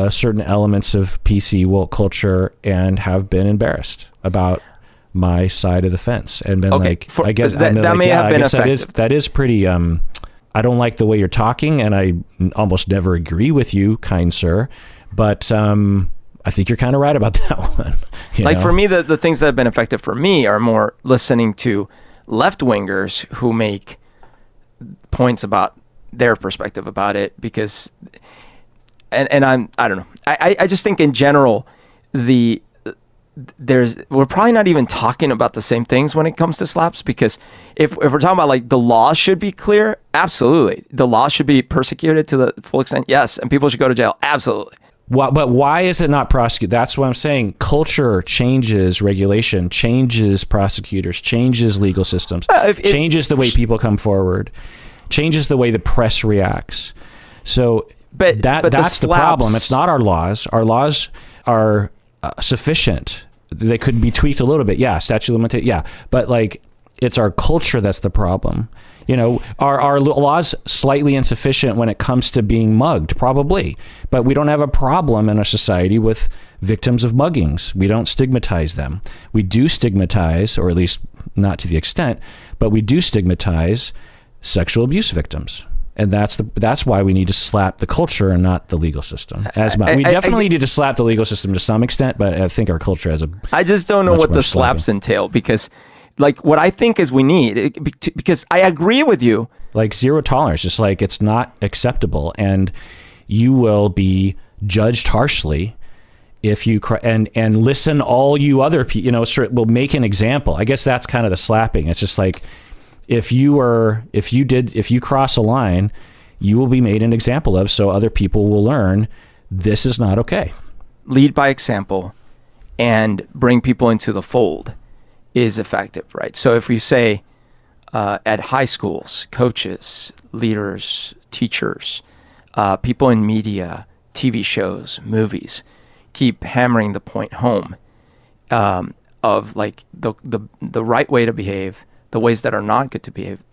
certain elements of PC woke culture and have been embarrassed about my side of the fence and been I guess that may have been effective. That is pretty. I don't like the way you're talking, and I almost never agree with you, kind sir. But I think you're kind of right about that one. For me, the things that have been effective for me are more listening to left-wingers who make points about their perspective about it, because, I don't know. I just think in general, we're probably not even talking about the same things when it comes to slaps, because if we're talking about like the law should be clear, absolutely. The law should be persecuted to the full extent, yes, and people should go to jail, absolutely. But why is it not prosecuted? That's what I'm saying. Culture changes regulation, changes prosecutors, changes legal systems, changes the way people come forward, changes the way the press reacts. So that's the problem. It's not our laws. Our laws are sufficient. They could be tweaked a little bit. Yeah, statute of limitations. Yeah, but like it's our culture that's the problem. Our laws slightly insufficient when it comes to being mugged, probably. But we don't have a problem in our society with victims of muggings. We don't stigmatize them. We do stigmatize, or at least not to the extent, but we do stigmatize sexual abuse victims. And that's why we need to slap the culture and not the legal system. We definitely need to slap the legal system to some extent, but I think our culture has a. I just don't know what the slaps entail, because, like, what I think is we need, because I agree with you. Like zero tolerance, just like it's not acceptable, and you will be judged harshly if you and listen. All you other people, will make an example. I guess that's kind of the slapping. It's just like. If you cross a line, you will be made an example of, so other people will learn this is not okay. Lead by example and bring people into the fold is effective, right? So if we say at high schools, coaches, leaders, teachers, people in media, TV shows, movies, keep hammering the point home of like the right way to behave, the ways that are not good to behave,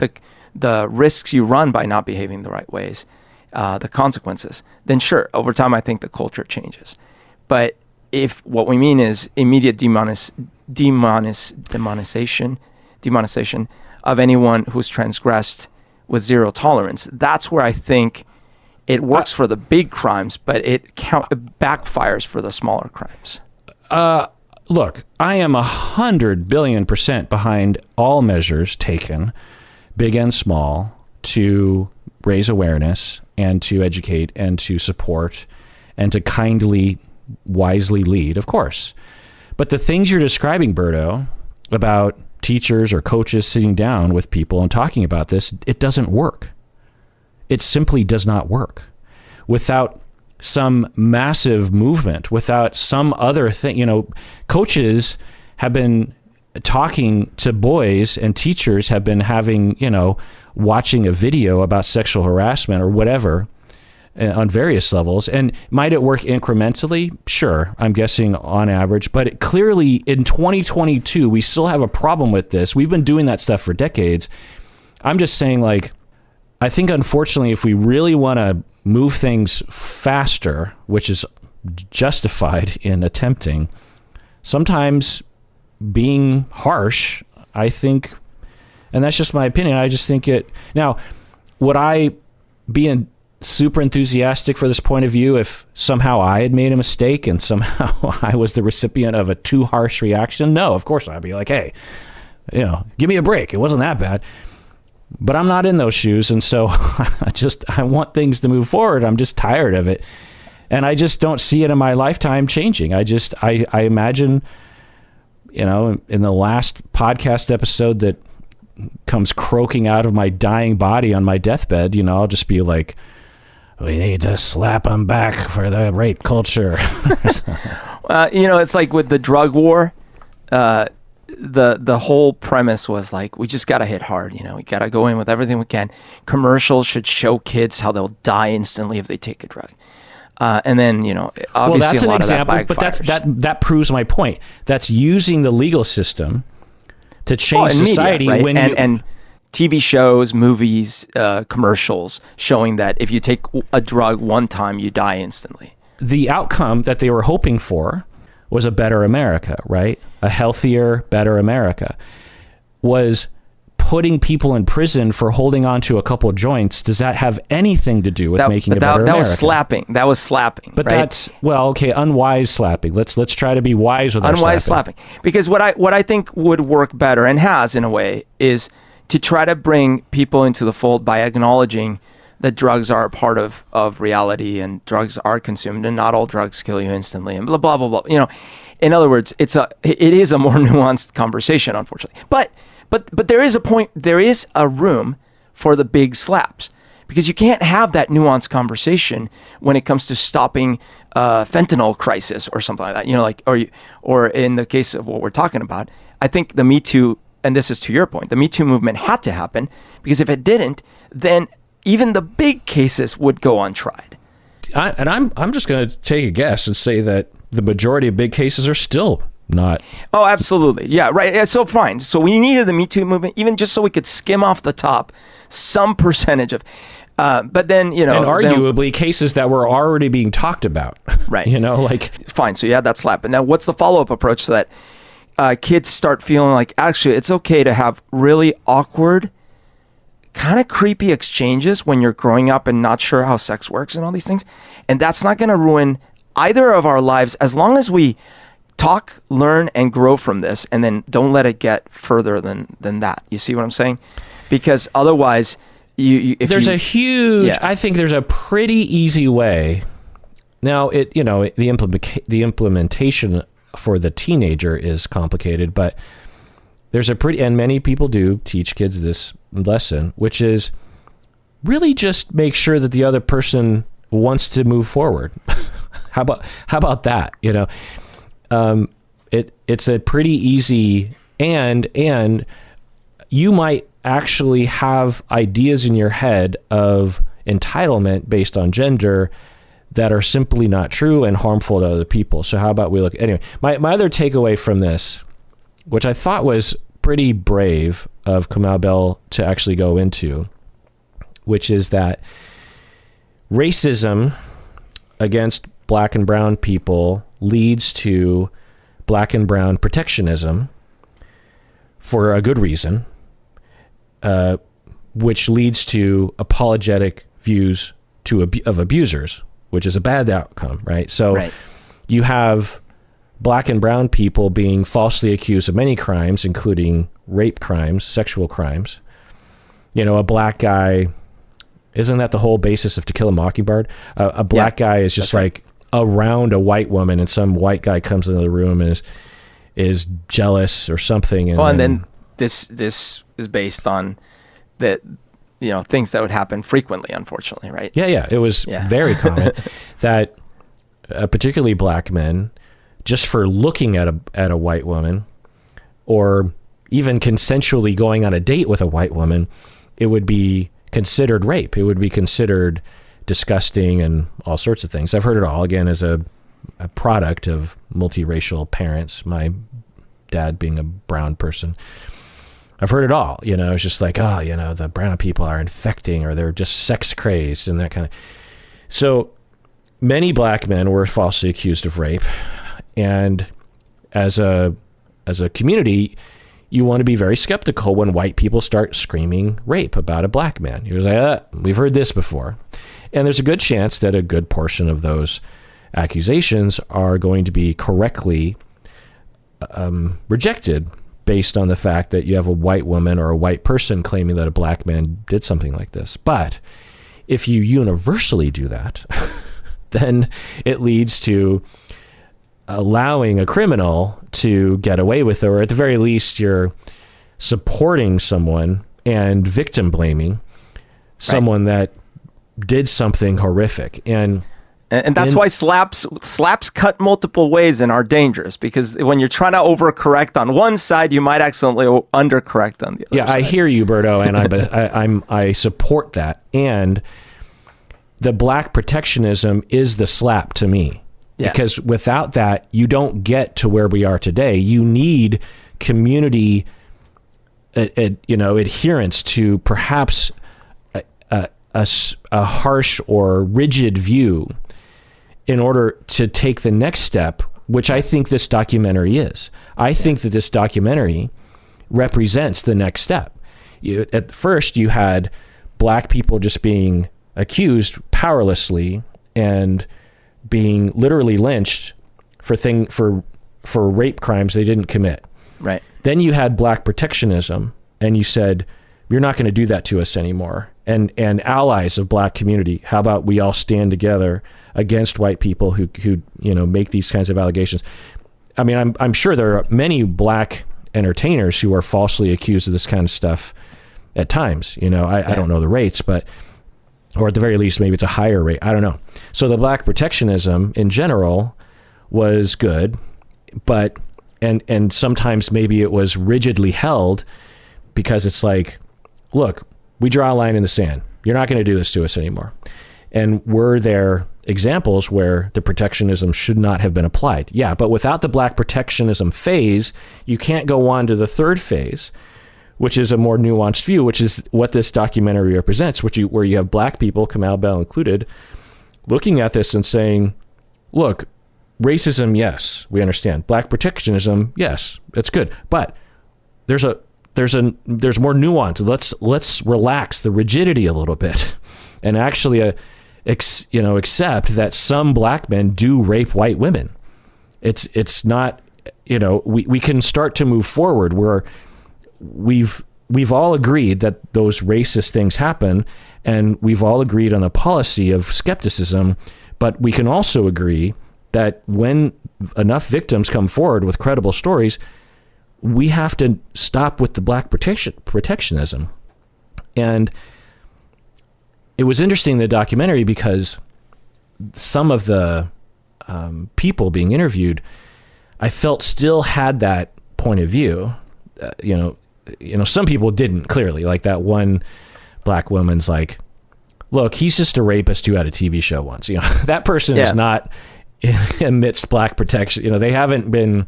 the risks you run by not behaving the right ways, the consequences, then sure, over time I think the culture changes. But if what we mean is immediate demonization of anyone who's transgressed with zero tolerance, that's where I think it works for the big crimes, but it backfires for the smaller crimes. Look, I am 100 billion% behind all measures taken, big and small, to raise awareness and to educate and to support and to kindly, wisely lead, of course. But the things you're describing, Berto, about teachers or coaches sitting down with people and talking about this, it doesn't work. It simply does not work. Without some massive movement, without some other thing, coaches have been talking to boys and teachers have been having, watching a video about sexual harassment or whatever on various levels. And might it work incrementally? Sure, I'm guessing on average. But clearly in 2022, we still have a problem with this. We've been doing that stuff for decades. I'm just saying, I think, unfortunately, if we really want to move things faster, which is justified in attempting, sometimes being harsh, I think, and that's just my opinion, I just think it... Now, would I be super enthusiastic for this point of view if somehow I had made a mistake and somehow I was the recipient of a too harsh reaction? No, of course I'd be like, hey, give me a break. It wasn't that bad. But I'm not in those shoes, and so I want things to move forward. I'm just tired of it, and I just don't see it in my lifetime changing. I imagine, in the last podcast episode that comes croaking out of my dying body on my deathbed, I'll just be like, we need to slap them back for the rape culture. It's like with the drug war. The whole premise was like, we just got to hit hard. We got to go in with everything we can. Commercials should show kids how they'll die instantly if they take a drug. And then, obviously well, that's a lot an example, of that but that proves my point. That's using the legal system to change society. Media, right? And TV shows, movies, commercials showing that if you take a drug one time, you die instantly. The outcome that they were hoping for was a better America, right? A healthier, better America. Was putting people in prison for holding on to a couple of joints, does that have anything to do with making a better America? That was slapping. But right? that's, unwise slapping. Let's try to be wise with our unwise slapping. Because what I think would work better, and has in a way, is to try to bring people into the fold by acknowledging that drugs are a part of reality and drugs are consumed and not all drugs kill you instantly and blah, blah, blah, blah. In other words, it is a more nuanced conversation, unfortunately. But there is a room for the big slaps, because you can't have that nuanced conversation when it comes to stopping fentanyl crisis or something like that. Or in the case of what we're talking about, I think the Me Too, and this is to your point, the Me Too movement had to happen, because if it didn't, then even the big cases would go untried. I'm just going to take a guess and say that the majority of big cases are still not. Oh, absolutely. Yeah, right. Yeah, so fine. So we needed the Me Too movement, even just so we could skim off the top some percentage of, but then, and arguably cases that were already being talked about. Right. Fine. So you had that slap. But now what's the follow-up approach so that kids start feeling like, actually, it's okay to have really awkward, kind of creepy exchanges when you're growing up and not sure how sex works and all these things. And that's not going to ruin either of our lives as long as we talk, learn, and grow from this, and then don't let it get further than that. You see what I'm saying? Because otherwise, I think there's a pretty easy way. Now, the implementation for the teenager is complicated, but there's and many people do teach kids this lesson, which is really just make sure that the other person wants to move forward. How about that? It's a pretty easy, and you might actually have ideas in your head of entitlement based on gender that are simply not true and harmful to other people. So how about we look, anyway, my other takeaway from this, which I thought was pretty brave of Kamau Bell to actually go into, which is that racism against black and brown people leads to black and brown protectionism for a good reason, which leads to apologetic views of abusers, which is a bad outcome, right? So you have black and brown people being falsely accused of many crimes, including rape crimes, sexual crimes. A black guy, isn't that the whole basis of To Kill a Mockingbird? A black guy is just like around a white woman, and some white guy comes into the room and is jealous or something. And then this is based on the things that would happen frequently, unfortunately, right? Yeah. It was very common that particularly black men, just for looking at a white woman, or even consensually going on a date with a white woman, it would be considered rape. It would be considered disgusting and all sorts of things. I've heard it all, again, as a product of multiracial parents, my dad being a brown person. I've heard it all, it's just like, the brown people are infecting, or they're just sex crazed and that kind of. So many black men were falsely accused of rape. And as a community, you want to be very skeptical when white people start screaming rape about a black man. You're like, we've heard this before. And there's a good chance that a good portion of those accusations are going to be correctly rejected based on the fact that you have a white woman or a white person claiming that a black man did something like this. But if you universally do that, then it leads to allowing a criminal to get away with it, or at the very least, you're supporting someone and victim blaming someone that did something horrific. And that's why slaps cut multiple ways and are dangerous, because when you're trying to overcorrect on one side, you might accidentally undercorrect on the other side. I hear you, Berto, and I support that. And the black protectionism is the slap to me. Yeah. Because without that, you don't get to where we are today. You need community, adherence to perhaps a harsh or rigid view in order to take the next step, which I think this documentary is. I think that this documentary represents the next step. At first, you had black people just being accused powerlessly and being literally lynched for rape crimes they didn't commit. Right. Then you had black protectionism, and you said, you're not going to do that to us anymore. And allies of black community, how about we all stand together against white people who make these kinds of allegations? I mean, I'm sure there are many black entertainers who are falsely accused of this kind of stuff at times. I don't know the rates, but, or at the very least, maybe it's a higher rate. I don't know. So the black protectionism in general was good, but, and sometimes maybe it was rigidly held because it's like, look, we draw a line in the sand. You're not going to do this to us anymore. And were there examples where the protectionism should not have been applied? Yeah, but without the black protectionism phase, you can't go on to the third phase, which is a more nuanced view, which is what this documentary represents, where you have black people, Kamau Bell included, looking at this and saying, look, racism, yes, we understand. Black protectionism, yes, it's good. But there's more nuance. Let's relax the rigidity a little bit and actually accept that some black men do rape white women. It's not, we can start to move forward where we've all agreed that those racist things happen, and we've all agreed on a policy of skepticism, but we can also agree that when enough victims come forward with credible stories, we have to stop with the black protectionism. And it was interesting in the documentary because some of the people being interviewed, I felt still had that point of view. Some people didn't, clearly. Like that one black woman's like, look, he's just a rapist who had a TV show once. That person is not amidst black protection. They haven't been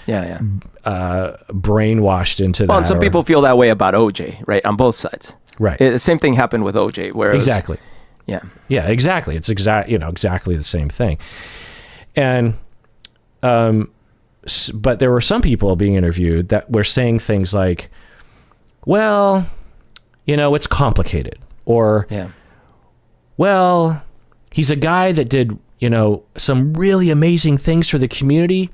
brainwashed into that. Well, and some people feel that way about OJ, right? On both sides. Right. The same thing happened with OJ. Whereas, exactly. Yeah. Yeah, exactly. It's exactly the same thing. And, but there were some people being interviewed that were saying things like, well, it's complicated, or, well, he's a guy that did, some really amazing things for the community,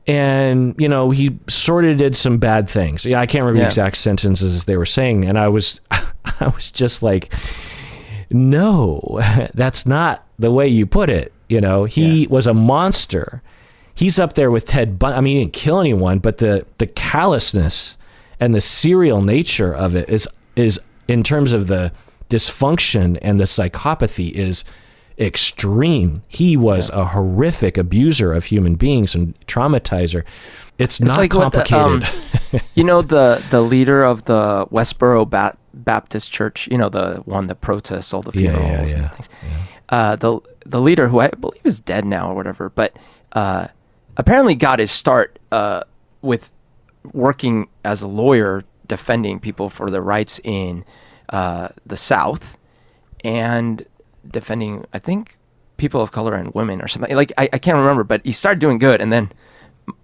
and, he sort of did some bad things. I can't remember the exact sentences they were saying, and I was just like, no, that's not the way you put it. He was a monster. He's up there with Ted Bundy. I mean, he didn't kill anyone, but the callousness and the serial nature of it is in terms of the dysfunction and the psychopathy is extreme. He was a horrific abuser of human beings and traumatizer. It's not like complicated. The leader of the Westboro Baptist Church, the one that protests all the funerals and things. Yeah. The leader, who I believe is dead now or whatever, but apparently got his start with working as a lawyer defending people for their rights in the South, and defending, I think, people of color and women or something. Like, I can't remember, but he started doing good and then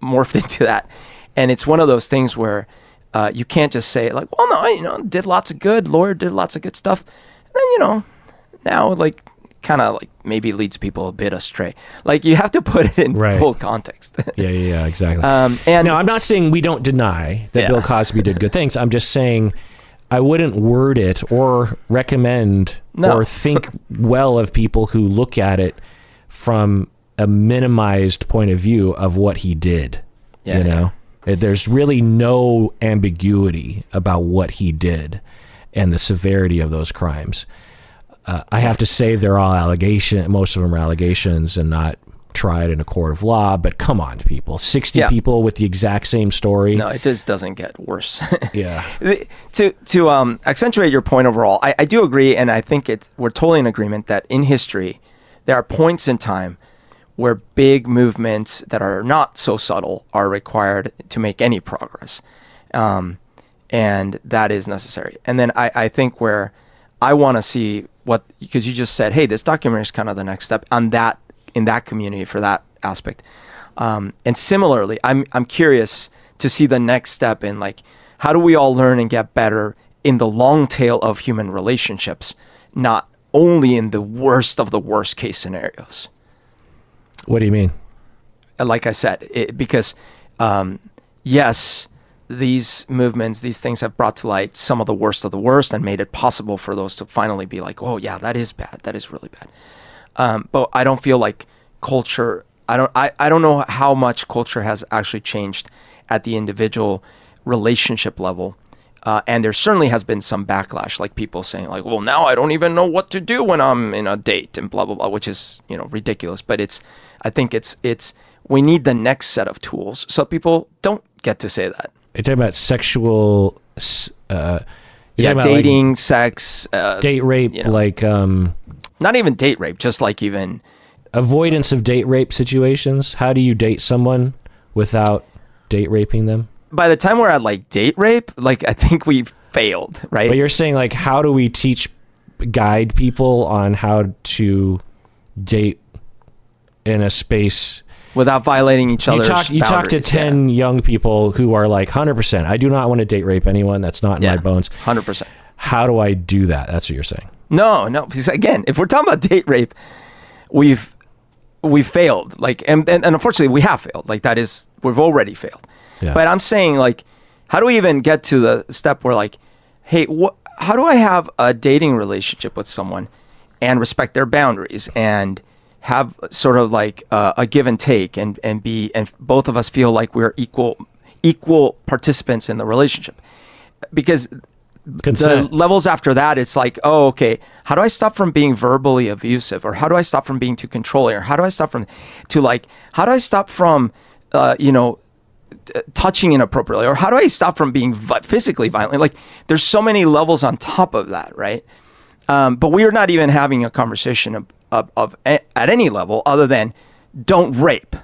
morphed into that. And it's one of those things where you can't just say, like, well, no, did lots of good, lawyer did lots of good stuff. And then, now, like, kind of like maybe leads people a bit astray. Like, you have to put it in full context. Yeah, exactly. And now, I'm not saying we don't deny that Bill Cosby did good things. I'm just saying I wouldn't word it or recommend or think well of people who look at it from a minimized point of view of what he did. There's really no ambiguity about what he did and the severity of those crimes. I have to say they're all allegations. Most of them are allegations and not tried in a court of law. But come on, people. 60 people with the exact same story. No, it just doesn't get worse. Yeah. To accentuate your point overall, I do agree, and I think we're totally in agreement that in history, there are points in time where big movements that are not so subtle are required to make any progress. And that is necessary. And then I think where I want to see because you just said, hey, this documentary is kind of the next step in that community for that aspect. And similarly, I'm curious to see the next step in, like, how do we all learn and get better in the long tail of human relationships, not only in the worst of the worst case scenarios. What do you mean? Like I said, because yes, these movements, these things have brought to light some of the worst and made it possible for those to finally be like, oh yeah, that is bad. That is really bad. But I don't feel like culture, I don't know how much culture has actually changed at the individual relationship level. And there certainly has been some backlash, like people saying like, well, now I don't even know what to do when I'm in a date and blah, blah, blah, which is, ridiculous. But I think we need the next set of tools so people don't get to say that. You're talking about sexual, dating, sex, date rape, not even date rape, just like even avoidance of date rape situations. How do you date someone without date raping them? By the time we're at like date rape, like I think we've failed, right? But you're saying like, how do we guide people on how to date in a space without violating each other's boundaries? You talk to 10 young people who are like 100%. I do not want to date rape anyone. That's not in my bones. 100%. How do I do that? That's what you're saying. No. Because again, if we're talking about date rape, we've failed. Like, and unfortunately, we have failed. Like we've already failed. Yeah. But I'm saying like, how do we even get to the step where like, hey, how do I have a dating relationship with someone and respect their boundaries and have sort of like a give and take and both of us feel like we're equal participants in the relationship? Because Consent. The levels after that, it's like, oh, okay, how do I stop from being verbally abusive, or how do I stop from being too controlling, or how do I stop from touching inappropriately, or how do I stop from being physically violent? Like, there's so many levels on top of that, right? But we are not even having a conversation of at any level other than don't rape.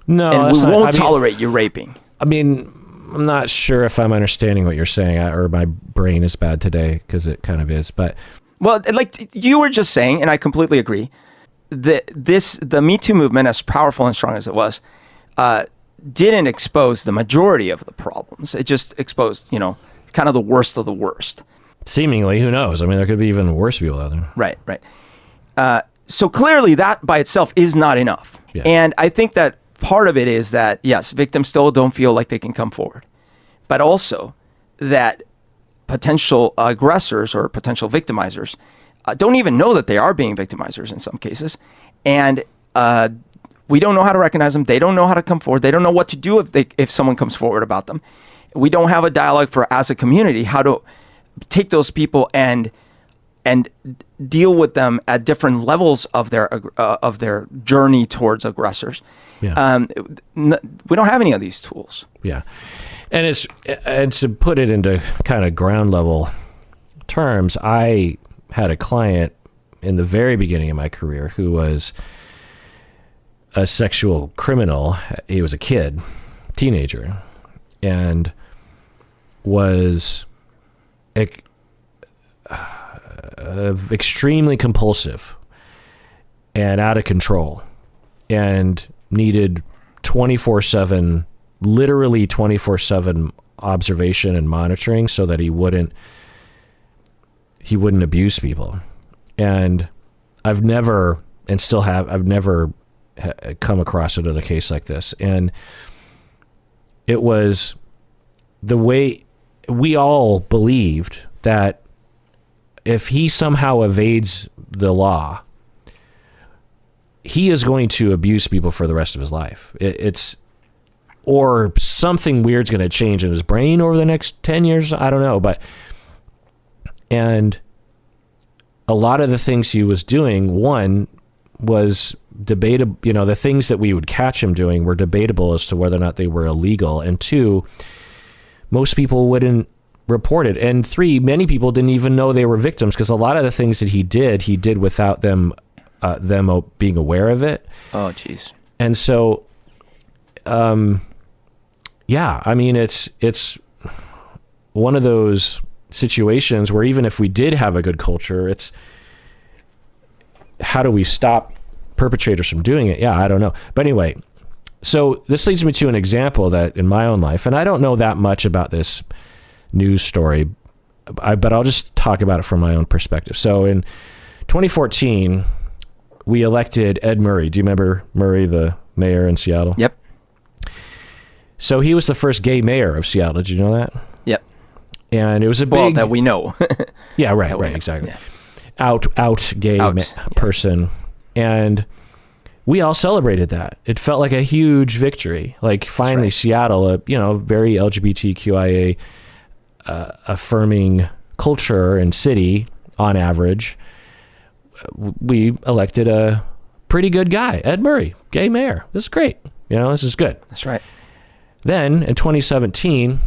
No, and we won't tolerate you raping. I mean, I'm not sure if I'm understanding what you're saying, or my brain is bad today, because it kind of is. But well, like you were just saying, and I completely agree, that the Me Too movement, as powerful and strong as it was, didn't expose the majority of the problems. It just exposed, kind of the worst of the worst. Seemingly, who knows? I mean, there could be even worse people out there. Right. So clearly that by itself is not enough. Yeah. And I think that part of it is that, yes, victims still don't feel like they can come forward, but also that potential aggressors or potential victimizers don't even know that they are being victimizers in some cases. And we don't know how to recognize them. They don't know how to come forward. They don't know what to do if someone comes forward about them. We don't have a dialogue as a community, how to take those people and deal with them at different levels of their journey towards aggressors. Yeah. We don't have any of these tools. Yeah. And to put it into kind of ground level terms, I had a client in the very beginning of my career who was a sexual criminal. He was a teenager, and was extremely compulsive and out of control, and needed 24/7, literally 24/7 observation and monitoring so that he wouldn't abuse people. And I've never come across another case like this. And it was the way we all believed that if he somehow evades the law, he is going to abuse people for the rest of his life. Or something weird's going to change in his brain over the next 10 years. I don't know. And a lot of the things he was doing, one, was debatable. The things that we would catch him doing were debatable as to whether or not they were illegal. And two, most people wouldn't report it. And three, many people didn't even know they were victims, because a lot of the things that he did without them being aware of it. Oh, geez. And so, yeah, I mean, it's one of those situations where even if we did have a good culture, it's how do we stop perpetrators from doing it? Yeah, I don't know. But anyway, so this leads me to an example that in my own life, and I don't know that much about this news story, but I'll just talk about it from my own perspective. So in 2014, we elected Ed Murray. Do you remember Murray, the mayor in Seattle? Yep. So he was the first gay mayor of Seattle. Did you know that? Yep. And it was a big... Well, that we know. Yeah, right, exactly. Yeah. Out gay person. And we all celebrated that. It felt like a huge victory. Like finally Seattle, very LGBTQIA affirming culture and city on average, we elected a pretty good guy, Ed Murray, gay mayor. This is great. This is good. That's right. Then in 2017,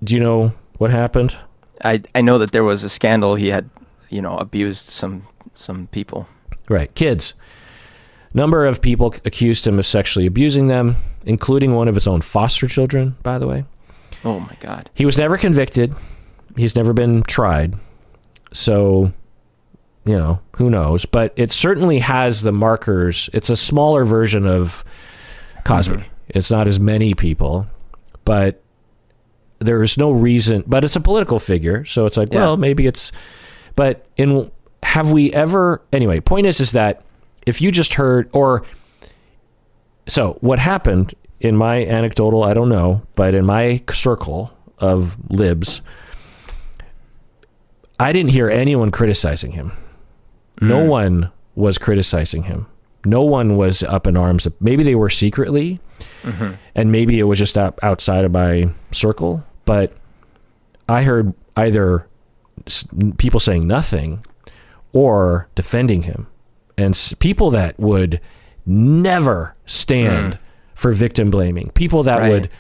do you know what happened? I know that there was a scandal. He had, abused some people. Right. Kids. Number of people accused him of sexually abusing them, including one of his own foster children, by the way. Oh my God. He was never convicted. He's never been tried. So, who knows? But it certainly has the markers. It's a smaller version of Cosby. Mm-hmm. It's not as many people, but there is no reason. But it's a political figure. So it's like, well, maybe it's... But have we ever... Anyway, point is that if you just heard... So what happened in my anecdotal, I don't know, but in my circle of libs, I didn't hear anyone criticizing him. No one was criticizing him. No one was up in arms. Maybe they were secretly, and maybe it was just outside of my circle. But I either people saying nothing or defending him, and people that would never stand for victim blaming, people that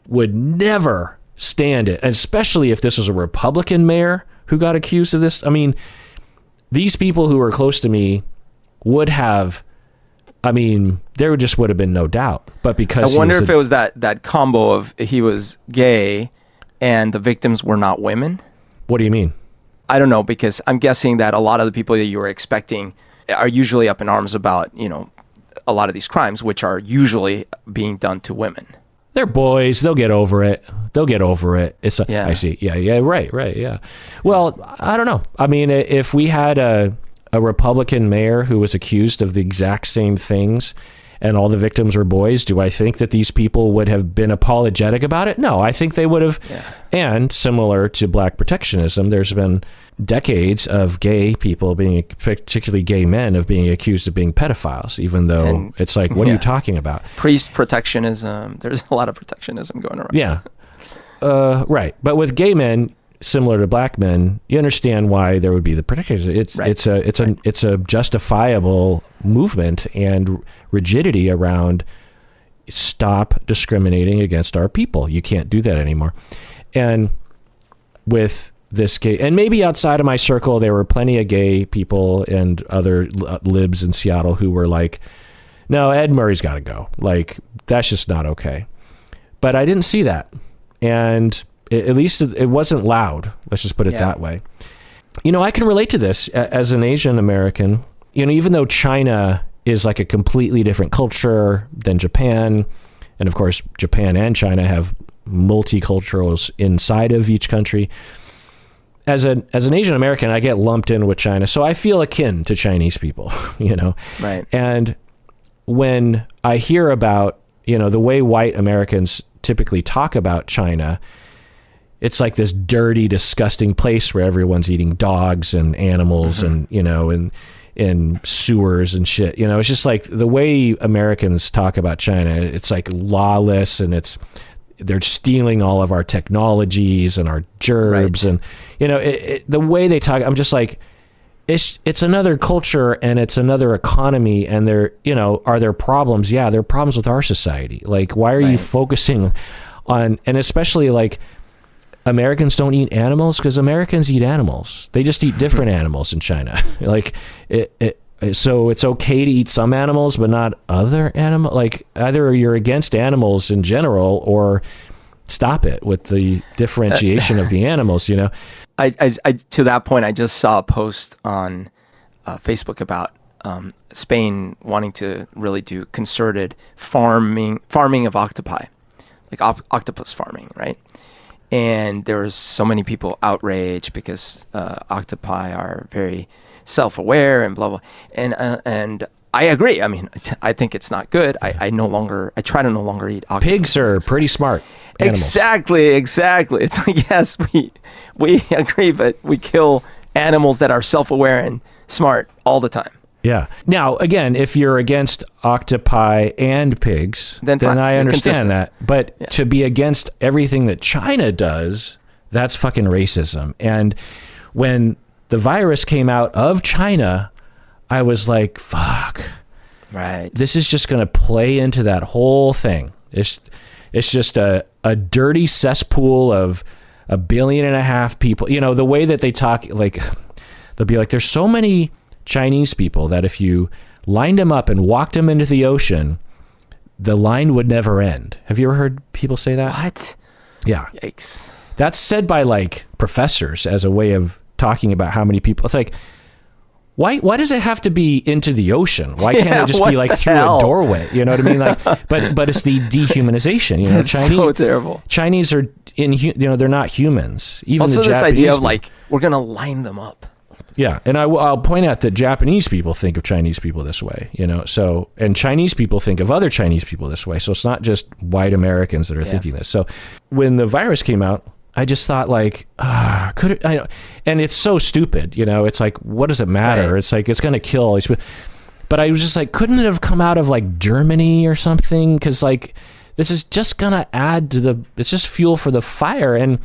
would never stand it, especially if this was a Republican mayor who got accused of this. I mean, these people who were close to me would have, I mean, there just would have been no doubt. But because I wonder if it was that combo of he was gay and the victims were not women. What do you mean? I don't know, because I'm guessing that a lot of the people that you were expecting are usually up in arms about, a lot of these crimes, which are usually being done to women. They're boys. They'll get over it. It's Yeah. I see. Yeah. Right. Yeah. Well, I don't know. I mean, if we had a Republican mayor who was accused of the exact same things and all the victims were boys, do I think that these people would have been apologetic about it? No, I think they would have. Yeah. And similar to black protectionism, there's been decades of gay people being, particularly gay men, of being accused of being pedophiles, even though it's like, what are you talking about? Priest protectionism. There's a lot of protectionism going around. Yeah. Right. But with gay men, similar to black men, you understand why there would be the protectionism. It's a justifiable movement and rigidity around stop discriminating against our people. You can't do that anymore. And with this gay, and maybe outside of my circle, there were plenty of gay people and other libs in Seattle who were like, no, Ed Murray's got to go. Like, that's just not okay. But I didn't see that. And at least it wasn't loud. Let's just put it that way. I can relate to this as an Asian American. Even though China is like a completely different culture than Japan, and of course Japan and China have multiculturals inside of each country. As an Asian American, I get lumped in with China, so I feel akin to Chinese people. Right. And when I hear about the way white Americans typically talk about China, it's like this dirty, disgusting place where everyone's eating dogs and animals and, in sewers and shit. It's just like the way Americans talk about China, it's like lawless, and they're stealing all of our technologies and our gerbs. Right. And, the way they talk, I'm just like, it's another culture and it's another economy, and are there problems? Yeah, there are problems with our society. Like, why are you focusing on, and especially like, Americans don't eat animals, because Americans eat animals. They just eat different animals in China. Like, so it's okay to eat some animals, but not other animals. Like, either you're against animals in general, or stop it with the differentiation of the animals. I to that point, I just saw a post on Facebook about Spain wanting to really do concerted farming of octopi, like octopus farming, right? And there was so many people outraged because octopi are very self-aware and blah blah. And I agree. I mean, I think it's not good. I try to no longer eat octopus. Pigs are pretty smart animals. Exactly. It's like, yes, we agree, but we kill animals that are self-aware and smart all the time. Yeah. Now, again, if you're against octopi and pigs, then I understand that. But to be against everything that China does, that's fucking racism. And when the virus came out of China, I was like, fuck. Right. This is just going to play into that whole thing. It's just a dirty cesspool of 1.5 billion people. The way that they talk, like, they'll be like, there's so many Chinese people that if you lined them up and walked them into the ocean, the line would never end. Have you ever heard people say that? What? Yeah. Yikes. That's said by like professors as a way of talking about how many people. It's like, why does it have to be into the ocean? Why can't it just be like through a doorway? You know what I mean? Like, but it's the dehumanization. It's Chinese, so terrible. Chinese are they're not humans. Even also, the this Japanese idea of people. like, we're gonna line them up. Yeah, and I'll point out that Japanese people think of Chinese people this way, So, and Chinese people think of other Chinese people this way. So it's not just white Americans that are thinking this. So when the virus came out, I just thought like, could it? And it's so stupid, It's like, what does it matter? Right. It's like, it's going to kill all these people. But I was just like, couldn't it have come out of like Germany or something? Because like, this is just going to add to it's just fuel for the fire. And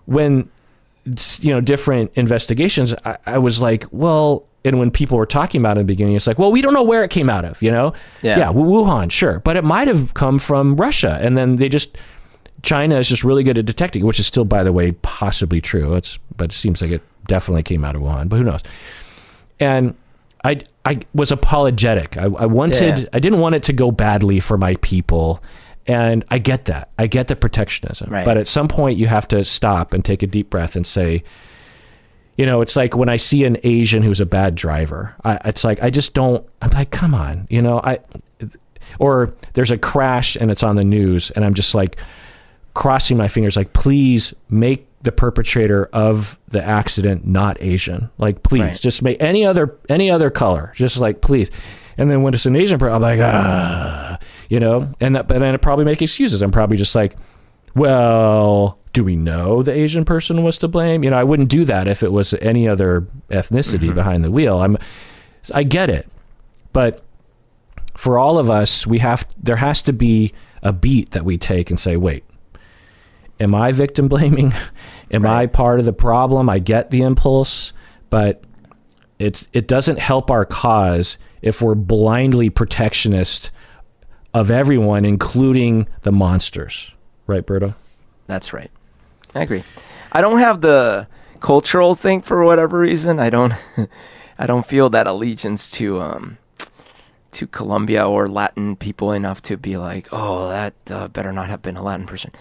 when different investigations, I was like, well, and when people were talking about it in the beginning, it's like, well, we don't know where it came out of, Yeah, Wuhan, sure. But it might have come from Russia. And then China is just really good at detecting, which is still, by the way, possibly true. But it seems like it definitely came out of Wuhan, but who knows? And I was apologetic. I didn't want it to go badly for my people. And I get that. I get the protectionism. Right. But at some point you have to stop and take a deep breath and say, it's like when I see an Asian who's a bad driver, it's like, I'm like, come on, or there's a crash and it's on the news and I'm just like crossing my fingers, like, please make the perpetrator of the accident not Asian. Like, please just make any other color, just like, please. And then when it's an Asian person, I'm like, and then I probably make excuses. I'm probably just like, well, do we know the Asian person was to blame? I wouldn't do that if it was any other ethnicity behind the wheel. I get it. But for all of us, there has to be a beat that we take and say, wait, am I victim blaming? Am I part of the problem? I get the impulse, but it doesn't help our cause if we're blindly protectionist of everyone, including the monsters. Right, Berto? That's right. I agree. I don't have the cultural thing for whatever reason. I don't feel that allegiance to Colombia or Latin people enough to be like, oh, that better not have been a Latin person.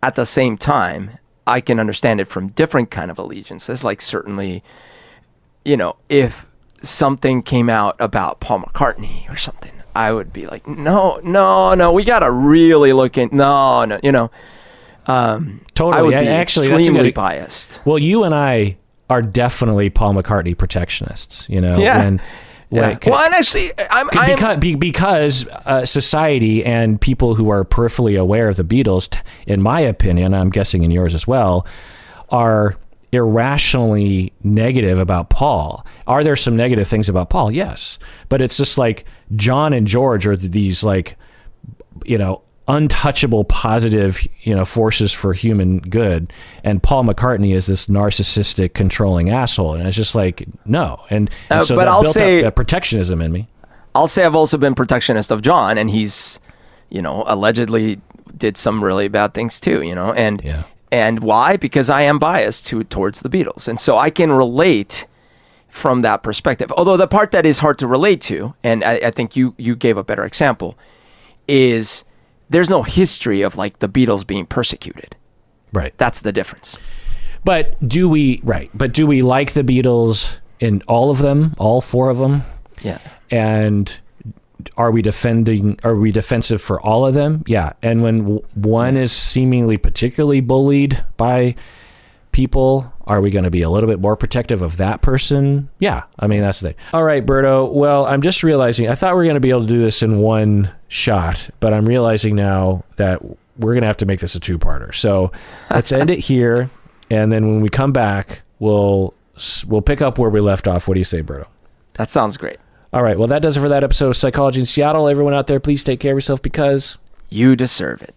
At the same time, I can understand it from different kind of allegiances. Like certainly, if something came out about Paul McCartney or something, I would be like, no, we gotta really look in. No. Totally. I would be actually extremely biased. Well, you and I are definitely Paul McCartney protectionists. Yeah. Well, and actually, because society and people who are peripherally aware of the Beatles, in my opinion, I'm guessing in yours as well, are irrationally negative about Paul. Are there some negative things about Paul? Yes. But it's just like John and George are these like, untouchable positive, forces for human good. And Paul McCartney is this narcissistic, controlling asshole. And it's just like, no. And so that built up protectionism in me. I'll say I've also been protectionist of John, and he's, allegedly did some really bad things too, And why? Because I am biased towards the Beatles. And so I can relate from that perspective. Although the part that is hard to relate to, and I think you gave a better example, is there's no history of like the Beatles being persecuted. Right. That's the difference. But do we like the Beatles in all of them, all four of them? Yeah. And are we defensive for all of them? Yeah. And when one is seemingly particularly bullied by people, are we going to be a little bit more protective of that person? Yeah. I mean, that's the thing. All right, Berto. Well, I'm just realizing, I thought we were going to be able to do this in one shot, but I'm realizing now that we're going to have to make this a two-parter. So let's end it here. And then when we come back, we'll pick up where we left off. What do you say, Berto? That sounds great. All right. Well, that does it for that episode of Psychology in Seattle. Everyone out there, please take care of yourself because you deserve it.